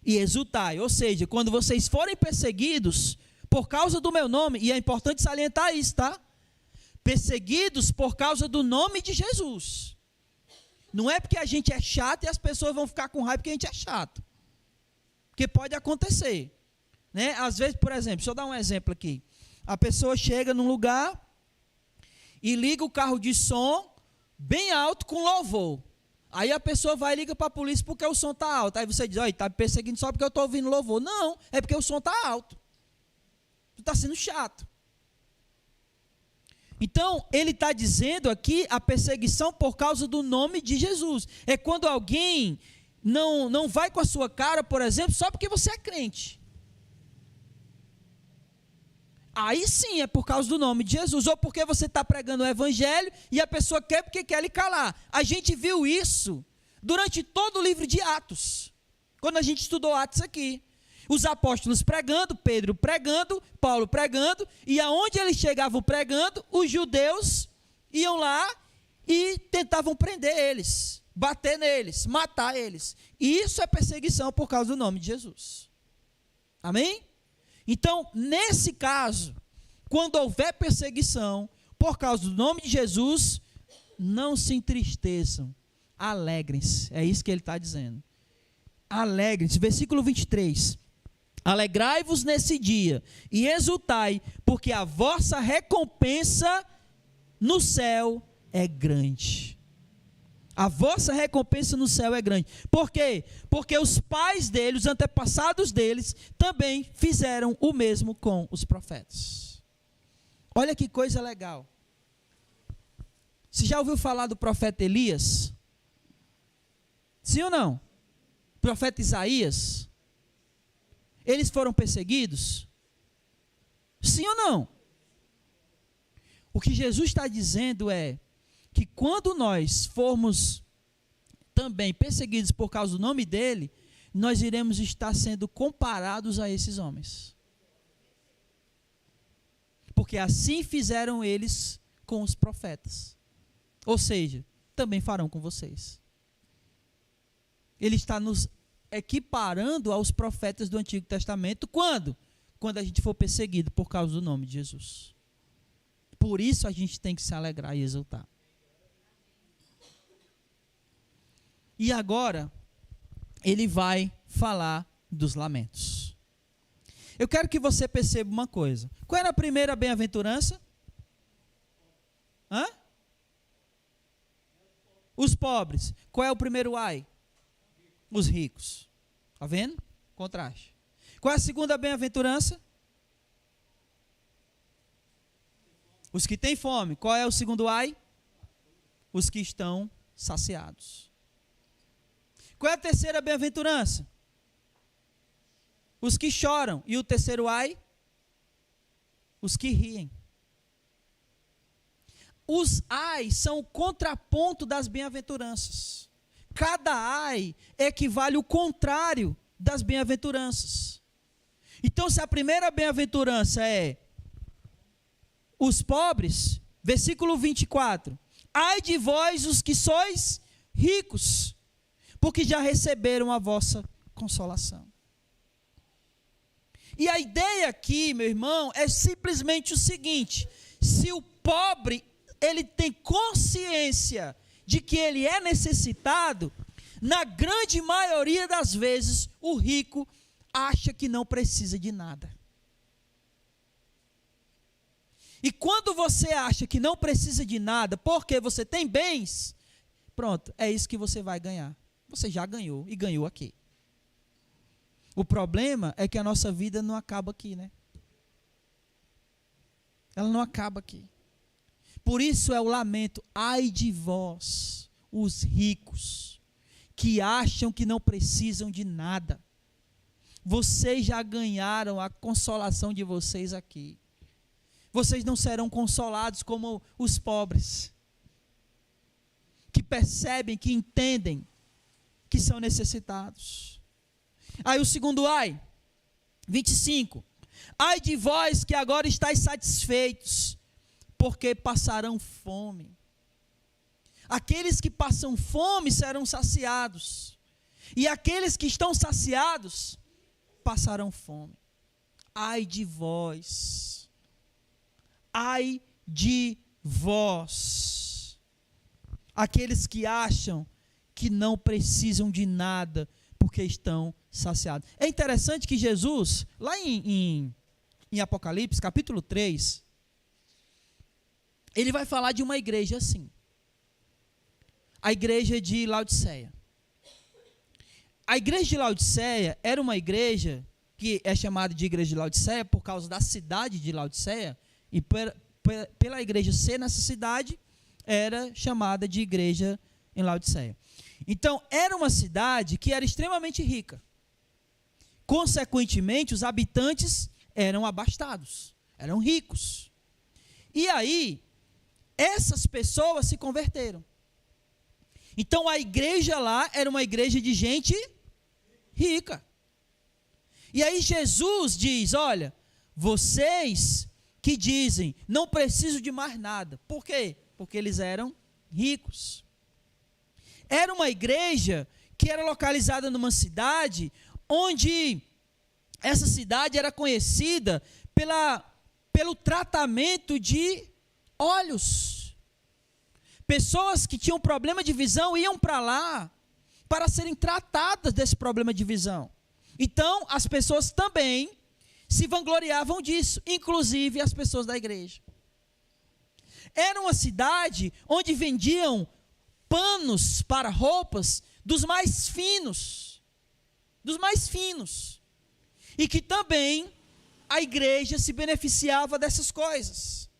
e exultai, ou seja, quando vocês forem perseguidos por causa do meu nome, e é importante salientar isso, tá? Perseguidos por causa do nome de Jesus. Não é porque a gente é chato e as pessoas vão ficar com raiva porque a gente é chato. Porque pode acontecer. Né? Às vezes, por exemplo, deixa eu dar um exemplo aqui. A pessoa chega num lugar e liga o carro de som bem alto com louvor. Aí a pessoa vai e liga para a polícia porque o som está alto. Aí você diz, olha, está me perseguindo só porque eu estou ouvindo louvor. Não, é porque o som está alto. Tu está sendo chato. Então, ele está dizendo aqui a perseguição por causa do nome de Jesus. É quando alguém não vai com a sua cara, por exemplo, só porque você é crente. Aí sim é por causa do nome de Jesus. Ou porque você está pregando o evangelho e a pessoa quer porque quer lhe calar. A gente viu isso durante todo o livro de Atos. Quando a gente estudou Atos aqui. Os apóstolos pregando, Pedro pregando, Paulo pregando. E aonde eles chegavam pregando, os judeus iam lá e tentavam prender eles. Bater neles, matar eles. E isso é perseguição por causa do nome de Jesus. Amém? Então, nesse caso, quando houver perseguição por causa do nome de Jesus, não se entristeçam, alegrem-se. É isso que ele está dizendo. Alegrem-se. Versículo 23. Alegrai-vos nesse dia e exultai, porque a vossa recompensa no céu é grande. A vossa recompensa no céu é grande. Por quê? Porque os pais deles, os antepassados deles, também fizeram o mesmo com os profetas. Olha que coisa legal. Você já ouviu falar do profeta Elias? Sim ou não? Profeta Isaías? Eles foram perseguidos? Sim ou não? O que Jesus está dizendo é que quando nós formos também perseguidos por causa do nome dele, nós iremos estar sendo comparados a esses homens. Porque assim fizeram eles com os profetas. Ou seja, também farão com vocês. Ele está nos equiparando aos profetas do Antigo Testamento. Quando? Quando a gente for perseguido por causa do nome de Jesus. Por isso a gente tem que se alegrar e exultar. E agora, ele vai falar dos lamentos. Eu quero que você perceba uma coisa. Qual era a primeira bem-aventurança? Os pobres. Qual é o primeiro ai? Os ricos. Está vendo? Contraste. Qual é a segunda bem-aventurança? Os que têm fome. Qual é o segundo ai? Os que estão saciados. Qual é a terceira bem-aventurança? Os que choram. E o terceiro ai? Os que riem. Os ai são o contraponto das bem-aventuranças. Cada ai equivale ao contrário das bem-aventuranças. Então, se a primeira bem-aventurança é os pobres, versículo 24. Ai de vós os que sois ricos, porque já receberam a vossa consolação. E a ideia aqui, meu irmão, é simplesmente o seguinte: se o pobre, ele tem consciência de que ele é necessitado, na grande maioria das vezes, o rico acha que não precisa de nada. E quando você acha que não precisa de nada, porque você tem bens, pronto, é isso que você vai ganhar. Você já ganhou, e ganhou aqui. O problema é que a nossa vida não acaba aqui, né? Ela não acaba aqui. Por isso é o lamento: ai de vós, os ricos, que acham que não precisam de nada. Vocês já ganharam a consolação de vocês aqui. Vocês não serão consolados como os pobres, que percebem, que entendem que são necessitados. Aí o segundo ai, 25. Ai de vós que agora estáis satisfeitos, porque passarão fome. Aqueles que passam fome serão saciados, e aqueles que estão saciados passarão fome. Ai de vós. Ai de vós, aqueles que acham que não precisam de nada porque estão saciados. É interessante que Jesus, lá em Apocalipse, capítulo 3, ele vai falar de uma igreja assim. A igreja de Laodiceia. A igreja de Laodiceia era uma igreja que é chamada de igreja de Laodiceia por causa da cidade de Laodiceia, e pela igreja ser nessa cidade, era chamada de igreja em Laodiceia. Então, era uma cidade que era extremamente rica. Consequentemente, os habitantes eram abastados, eram ricos. E aí, essas pessoas se converteram. Então, a igreja lá era uma igreja de gente rica. E aí Jesus diz, olha, vocês que dizem, não preciso de mais nada. Por quê? Porque eles eram ricos. Era uma igreja que era localizada numa cidade onde essa cidade era conhecida pelo tratamento de olhos. Pessoas que tinham problema de visão iam para lá para serem tratadas desse problema de visão. Então, as pessoas também se vangloriavam disso, inclusive as pessoas da igreja. Era uma cidade onde vendiam panos para roupas dos mais finos, e que também a igreja se beneficiava dessas coisas.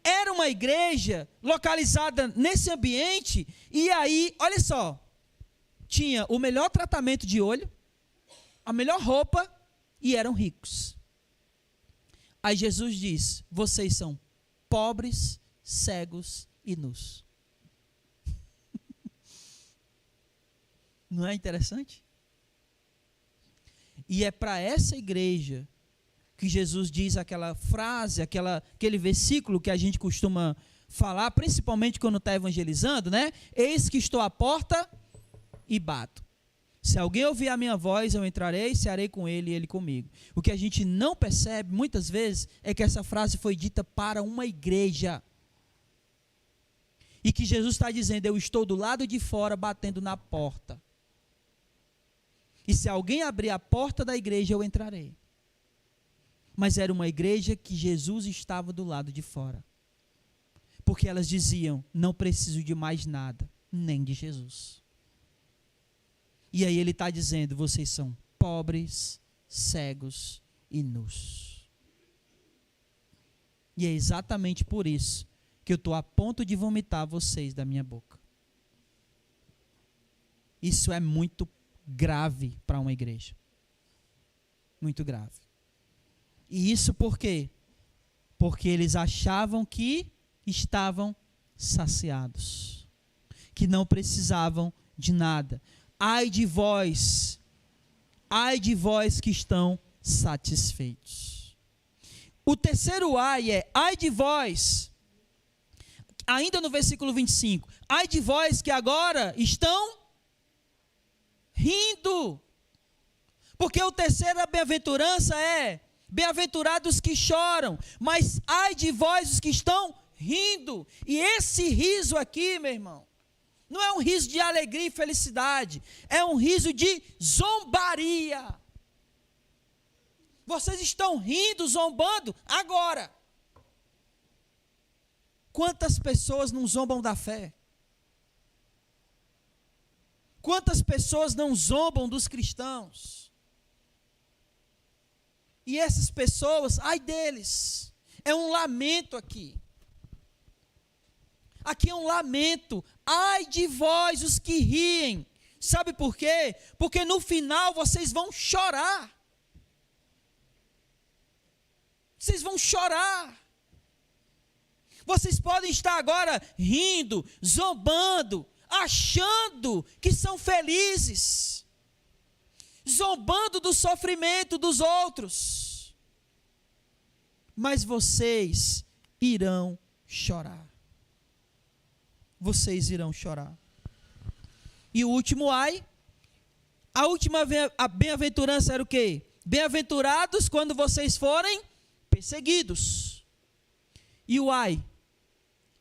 Era uma igreja localizada nesse ambiente, e aí, olha só, tinha o melhor tratamento de olho, a melhor roupa, e eram ricos. Aí Jesus diz, vocês são pobres, cegos e nus. Não é interessante? E é para essa igreja que Jesus diz aquela frase, aquele versículo que a gente costuma falar, principalmente quando está evangelizando, né? Eis que estou à porta e bato. Se alguém ouvir a minha voz, eu entrarei, cearei com ele e ele comigo. O que a gente não percebe, muitas vezes, é que essa frase foi dita para uma igreja. E que Jesus está dizendo, eu estou do lado de fora batendo na porta. E se alguém abrir a porta da igreja, eu entrarei. Mas era uma igreja que Jesus estava do lado de fora. Porque elas diziam, não preciso de mais nada, nem de Jesus. E aí ele está dizendo, vocês são pobres, cegos e nus. E é exatamente por isso que eu estou a ponto de vomitar vocês da minha boca. Isso é muito grave para uma igreja. Muito grave. E isso por quê? Porque eles achavam que estavam saciados, que não precisavam de nada. Ai de vós que estão satisfeitos. O terceiro ai de vós, ainda no versículo 25, ai de vós que agora estão rindo, porque o terceiro bem-aventurança é, bem-aventurados que choram, mas ai de vós os que estão rindo, e esse riso aqui, meu irmão, não é um riso de alegria e felicidade, é um riso de zombaria. Vocês estão rindo, zombando agora. Quantas pessoas não zombam da fé? Quantas pessoas não zombam dos cristãos? E essas pessoas, ai deles, é um lamento aqui. Aqui é um lamento, ai de vós os que riem. Sabe por quê? Porque no final vocês vão chorar. Vocês vão chorar. Vocês podem estar agora rindo, zombando, achando que são felizes, zombando do sofrimento dos outros, mas vocês irão chorar. Vocês irão chorar. E o último ai, a última bem-aventurança era o quê? Bem-aventurados quando vocês forem perseguidos. E o ai,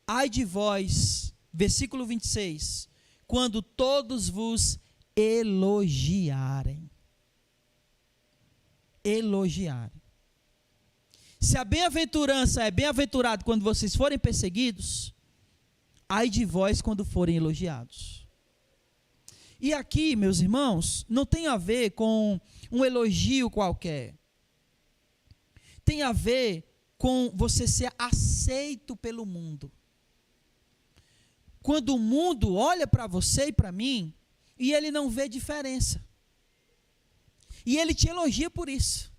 Ai de vós, versículo 26, quando todos vos elogiarem. Elogiarem. Se a bem-aventurança é bem-aventurado quando vocês forem perseguidos, ai de vós quando forem elogiados. E aqui, meus irmãos, não tem a ver com um elogio qualquer. Tem a ver com você ser aceito pelo mundo. Quando o mundo olha para você e para mim, e ele não vê diferença. E ele te elogia por isso.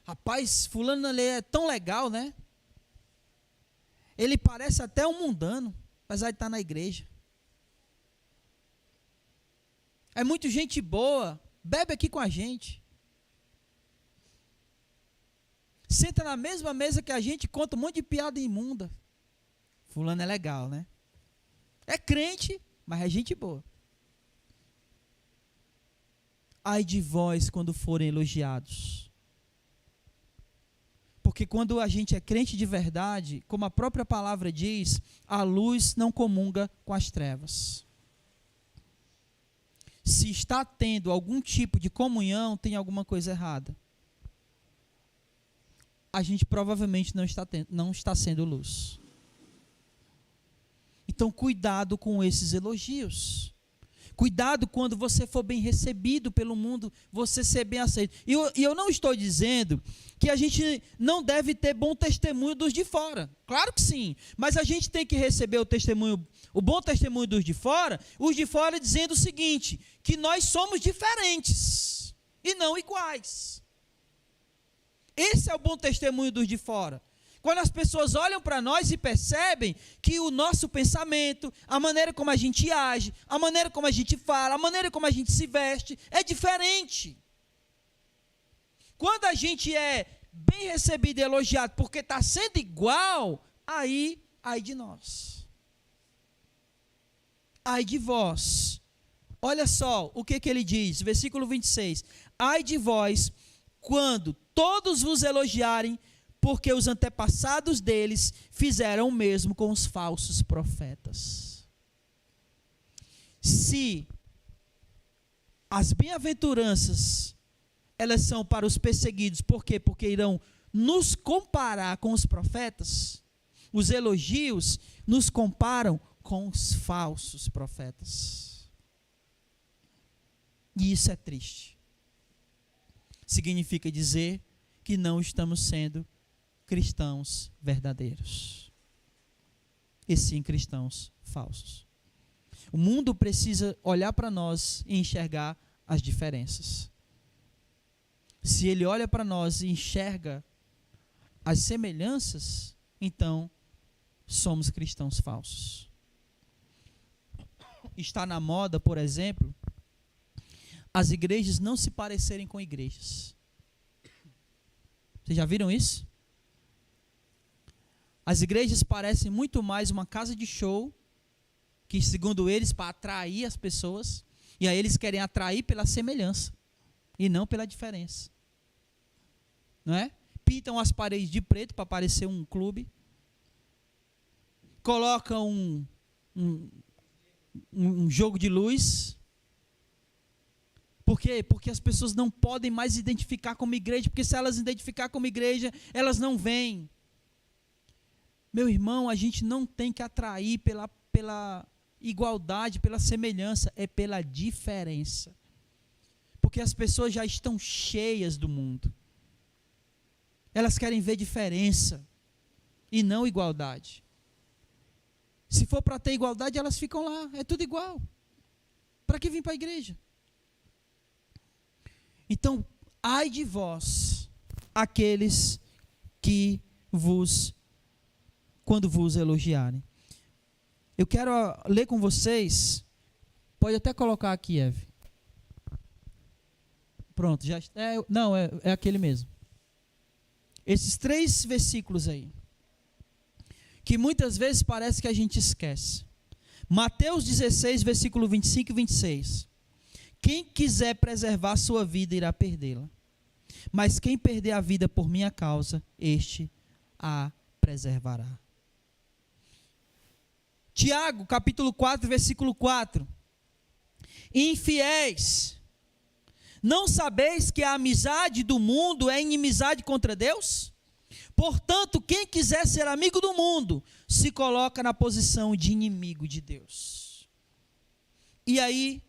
Rapaz, fulano ali é tão legal, né? Ele parece até um mundano, apesar de estar na igreja. É muito gente boa, bebe aqui com a gente. Senta na mesma mesa que a gente, conta um monte de piada imunda. Fulano é legal, né? É crente, mas é gente boa. Ai de vós quando forem elogiados. Porque quando a gente é crente de verdade, como a própria palavra diz, a luz não comunga com as trevas. Se está tendo algum tipo de comunhão, tem alguma coisa errada. A gente provavelmente não está sendo luz. Então, cuidado com esses elogios. Cuidado quando você for bem recebido pelo mundo, você ser bem aceito. E eu não estou dizendo que a gente não deve ter bom testemunho dos de fora. Claro que sim. Mas a gente tem que receber o bom testemunho dos de fora, os de fora dizendo o seguinte, que nós somos diferentes e não iguais. Esse é o bom testemunho dos de fora. Quando as pessoas olham para nós e percebem que o nosso pensamento, a maneira como a gente age, a maneira como a gente fala, a maneira como a gente se veste, é diferente. Quando a gente é bem recebido e elogiado porque está sendo igual, aí, ai de nós. Ai de vós. Olha só o que ele diz, versículo 26. Ai de vós, quando todos vos elogiarem, porque os antepassados deles fizeram o mesmo com os falsos profetas. Se as bem-aventuranças, elas são para os perseguidos, por quê? Porque irão nos comparar com os profetas, os elogios nos comparam com os falsos profetas. E isso é triste. Significa dizer que não estamos sendo cristãos verdadeiros, e sim cristãos falsos. O mundo precisa olhar para nós e enxergar as diferenças. Se ele olha para nós e enxerga as semelhanças, então somos cristãos falsos. Está na moda, por exemplo, as igrejas não se parecerem com igrejas. Vocês já viram isso? As igrejas parecem muito mais uma casa de show, que segundo eles, para atrair as pessoas, e aí eles querem atrair pela semelhança, e não pela diferença. Não é? Pintam as paredes de preto para parecer um clube, colocam um jogo de luz. Por quê? Porque as pessoas não podem mais identificar como igreja, porque se elas identificar como igreja, elas não vêm. Meu irmão, a gente não tem que atrair pela igualdade, pela semelhança, é pela diferença. Porque as pessoas já estão cheias do mundo. Elas querem ver diferença e não igualdade. Se for para ter igualdade, elas ficam lá, é tudo igual. Para que vir para a igreja? Então, ai de vós, aqueles que quando vos elogiarem. Eu quero ler com vocês, pode até colocar aqui, Eve. Pronto, já é aquele mesmo. Esses 3 versículos aí, que muitas vezes parece que a gente esquece. Mateus 16, versículo 25 e 26. Quem quiser preservar sua vida irá perdê-la. Mas quem perder a vida por minha causa, este a preservará. Tiago, capítulo 4, versículo 4. Infiéis, não sabeis que a amizade do mundo é inimizade contra Deus? Portanto, quem quiser ser amigo do mundo, se coloca na posição de inimigo de Deus. E aí,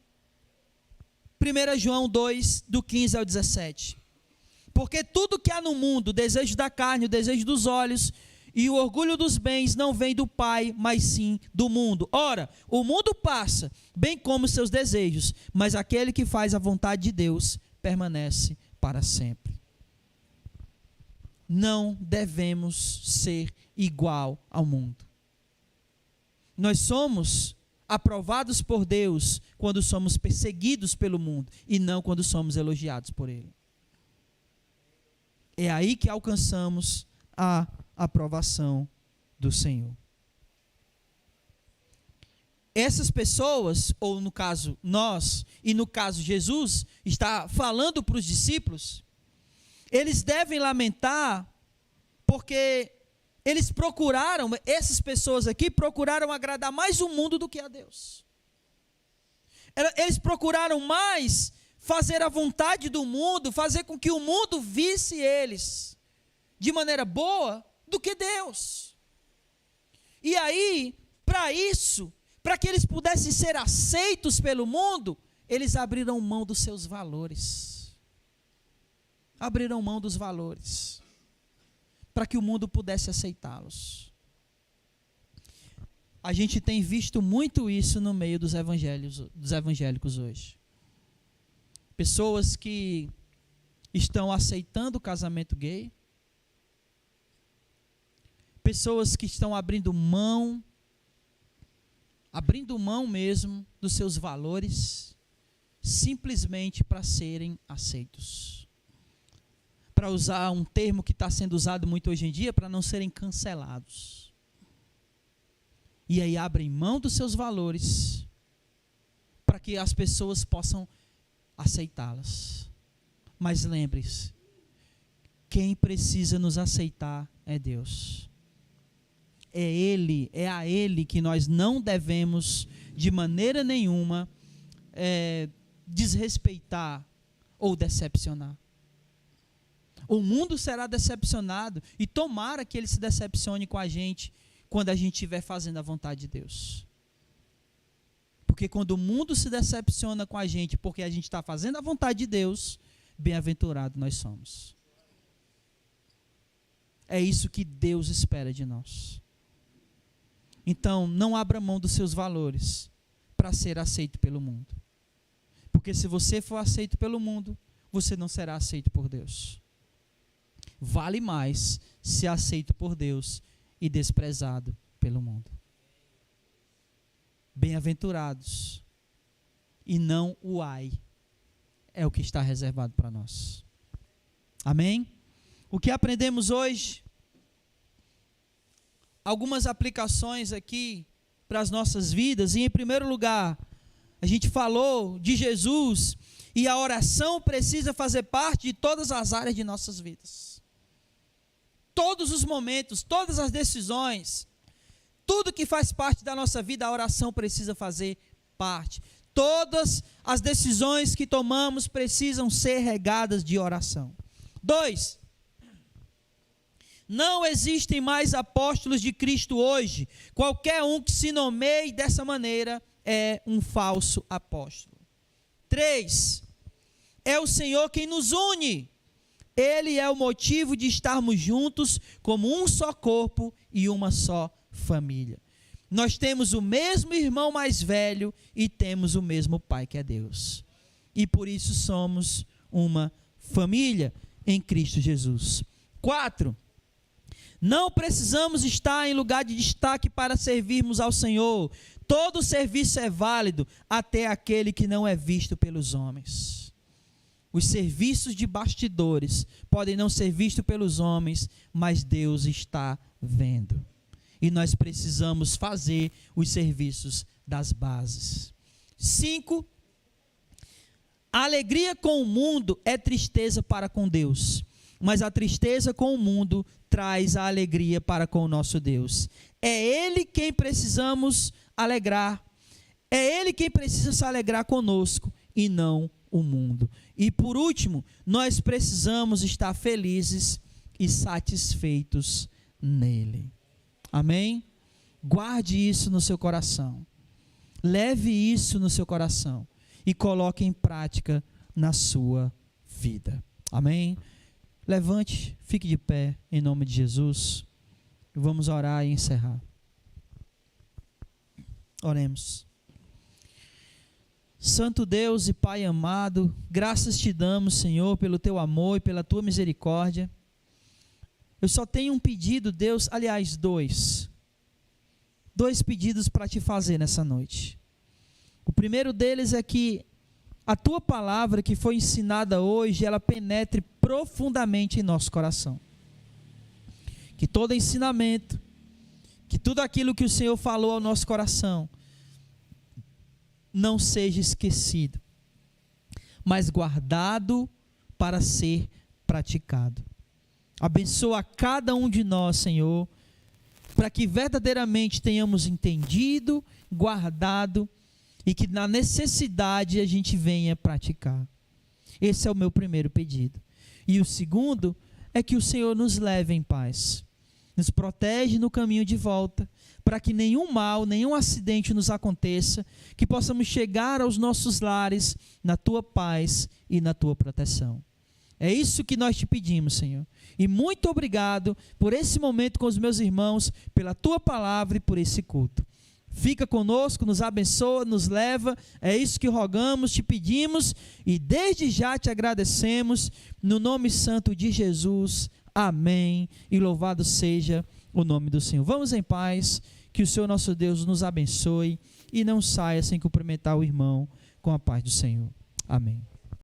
1 João 2, do 15 ao 17. Porque tudo que há no mundo, o desejo da carne, o desejo dos olhos e o orgulho dos bens, não vem do Pai, mas sim do mundo. Ora, o mundo passa, bem como seus desejos, mas aquele que faz a vontade de Deus permanece para sempre. Não devemos ser igual ao mundo. Nós somos aprovados por Deus quando somos perseguidos pelo mundo e não quando somos elogiados por Ele. É aí que alcançamos a aprovação do Senhor. Essas pessoas, ou no caso nós, e no caso Jesus, está falando para os discípulos, eles devem lamentar, porque eles procuraram, essas pessoas aqui procuraram agradar mais o mundo do que a Deus. Eles procuraram mais fazer a vontade do mundo, fazer com que o mundo visse eles de maneira boa do que Deus. E aí, para isso, para que eles pudessem ser aceitos pelo mundo, eles abriram mão dos seus valores. Abriram mão dos valores, para que o mundo pudesse aceitá-los. A gente tem visto muito isso no meio dos evangélicos hoje. Pessoas que estão aceitando o casamento gay, pessoas que estão abrindo mão mesmo dos seus valores, simplesmente para serem aceitos. Para usar um termo que está sendo usado muito hoje em dia, para não serem cancelados. E aí abrem mão dos seus valores, para que as pessoas possam aceitá-las. Mas lembre-se, quem precisa nos aceitar é Deus. É Ele, é a Ele que nós não devemos de maneira nenhuma desrespeitar ou decepcionar. O mundo será decepcionado, e tomara que ele se decepcione com a gente quando a gente estiver fazendo a vontade de Deus. Porque quando o mundo se decepciona com a gente porque a gente está fazendo a vontade de Deus, bem-aventurado nós somos. É isso que Deus espera de nós. Então, não abra mão dos seus valores para ser aceito pelo mundo. Porque se você for aceito pelo mundo, você não será aceito por Deus. Vale mais ser aceito por Deus e desprezado pelo mundo. Bem-aventurados e não o ai é o que está reservado para nós. Amém? O que aprendemos hoje? Algumas aplicações aqui para as nossas vidas. E em primeiro lugar, a gente falou de Jesus, e a oração precisa fazer parte de todas as áreas de nossas vidas. Todos os momentos, todas as decisões, tudo que faz parte da nossa vida, a oração precisa fazer parte. Todas as decisões que tomamos precisam ser regadas de oração. 2. Não existem mais apóstolos de Cristo hoje. Qualquer um que se nomeie dessa maneira é um falso apóstolo. 3. É o Senhor quem nos une. Ele é o motivo de estarmos juntos como um só corpo e uma só família. Nós temos o mesmo irmão mais velho e temos o mesmo Pai, que é Deus. E por isso somos uma família em Cristo Jesus. 4. Não precisamos estar em lugar de destaque para servirmos ao Senhor. Todo serviço é válido até aquele que não é visto pelos homens. Os serviços de bastidores podem não ser vistos pelos homens, mas Deus está vendo. E nós precisamos fazer os serviços das bases. 5. A alegria com o mundo é tristeza para com Deus, mas a tristeza com o mundo traz a alegria para com o nosso Deus. É Ele quem precisamos alegrar. É Ele quem precisa se alegrar conosco e não o mundo. E por último, nós precisamos estar felizes e satisfeitos nele. Amém? Guarde isso no seu coração. Leve isso no seu coração e coloque em prática na sua vida. Amém? Levante, fique de pé em nome de Jesus. Vamos orar e encerrar. Oremos. Santo Deus e Pai amado, graças te damos, Senhor, pelo teu amor e pela tua misericórdia. Eu só tenho um pedido, Deus, aliás, dois pedidos para te fazer nessa noite. O primeiro deles é que a tua palavra que foi ensinada hoje, ela penetre profundamente em nosso coração. Que todo ensinamento, que tudo aquilo que o Senhor falou ao nosso coração, não seja esquecido, mas guardado para ser praticado. Abençoa cada um de nós, Senhor, para que verdadeiramente tenhamos entendido, guardado, e que na necessidade a gente venha praticar. Esse é o meu primeiro pedido. E o segundo é que o Senhor nos leve em paz, nos protege no caminho de volta, para que nenhum mal, nenhum acidente nos aconteça, que possamos chegar aos nossos lares na tua paz e na tua proteção. É isso que nós te pedimos, Senhor. E muito obrigado por esse momento com os meus irmãos, pela tua palavra e por esse culto. Fica conosco, nos abençoa, nos leva, é isso que rogamos, te pedimos e desde já te agradecemos, no nome santo de Jesus, amém, e louvado seja o nome do Senhor. Vamos em paz, que o Senhor nosso Deus nos abençoe e não saia sem cumprimentar o irmão com a paz do Senhor. Amém.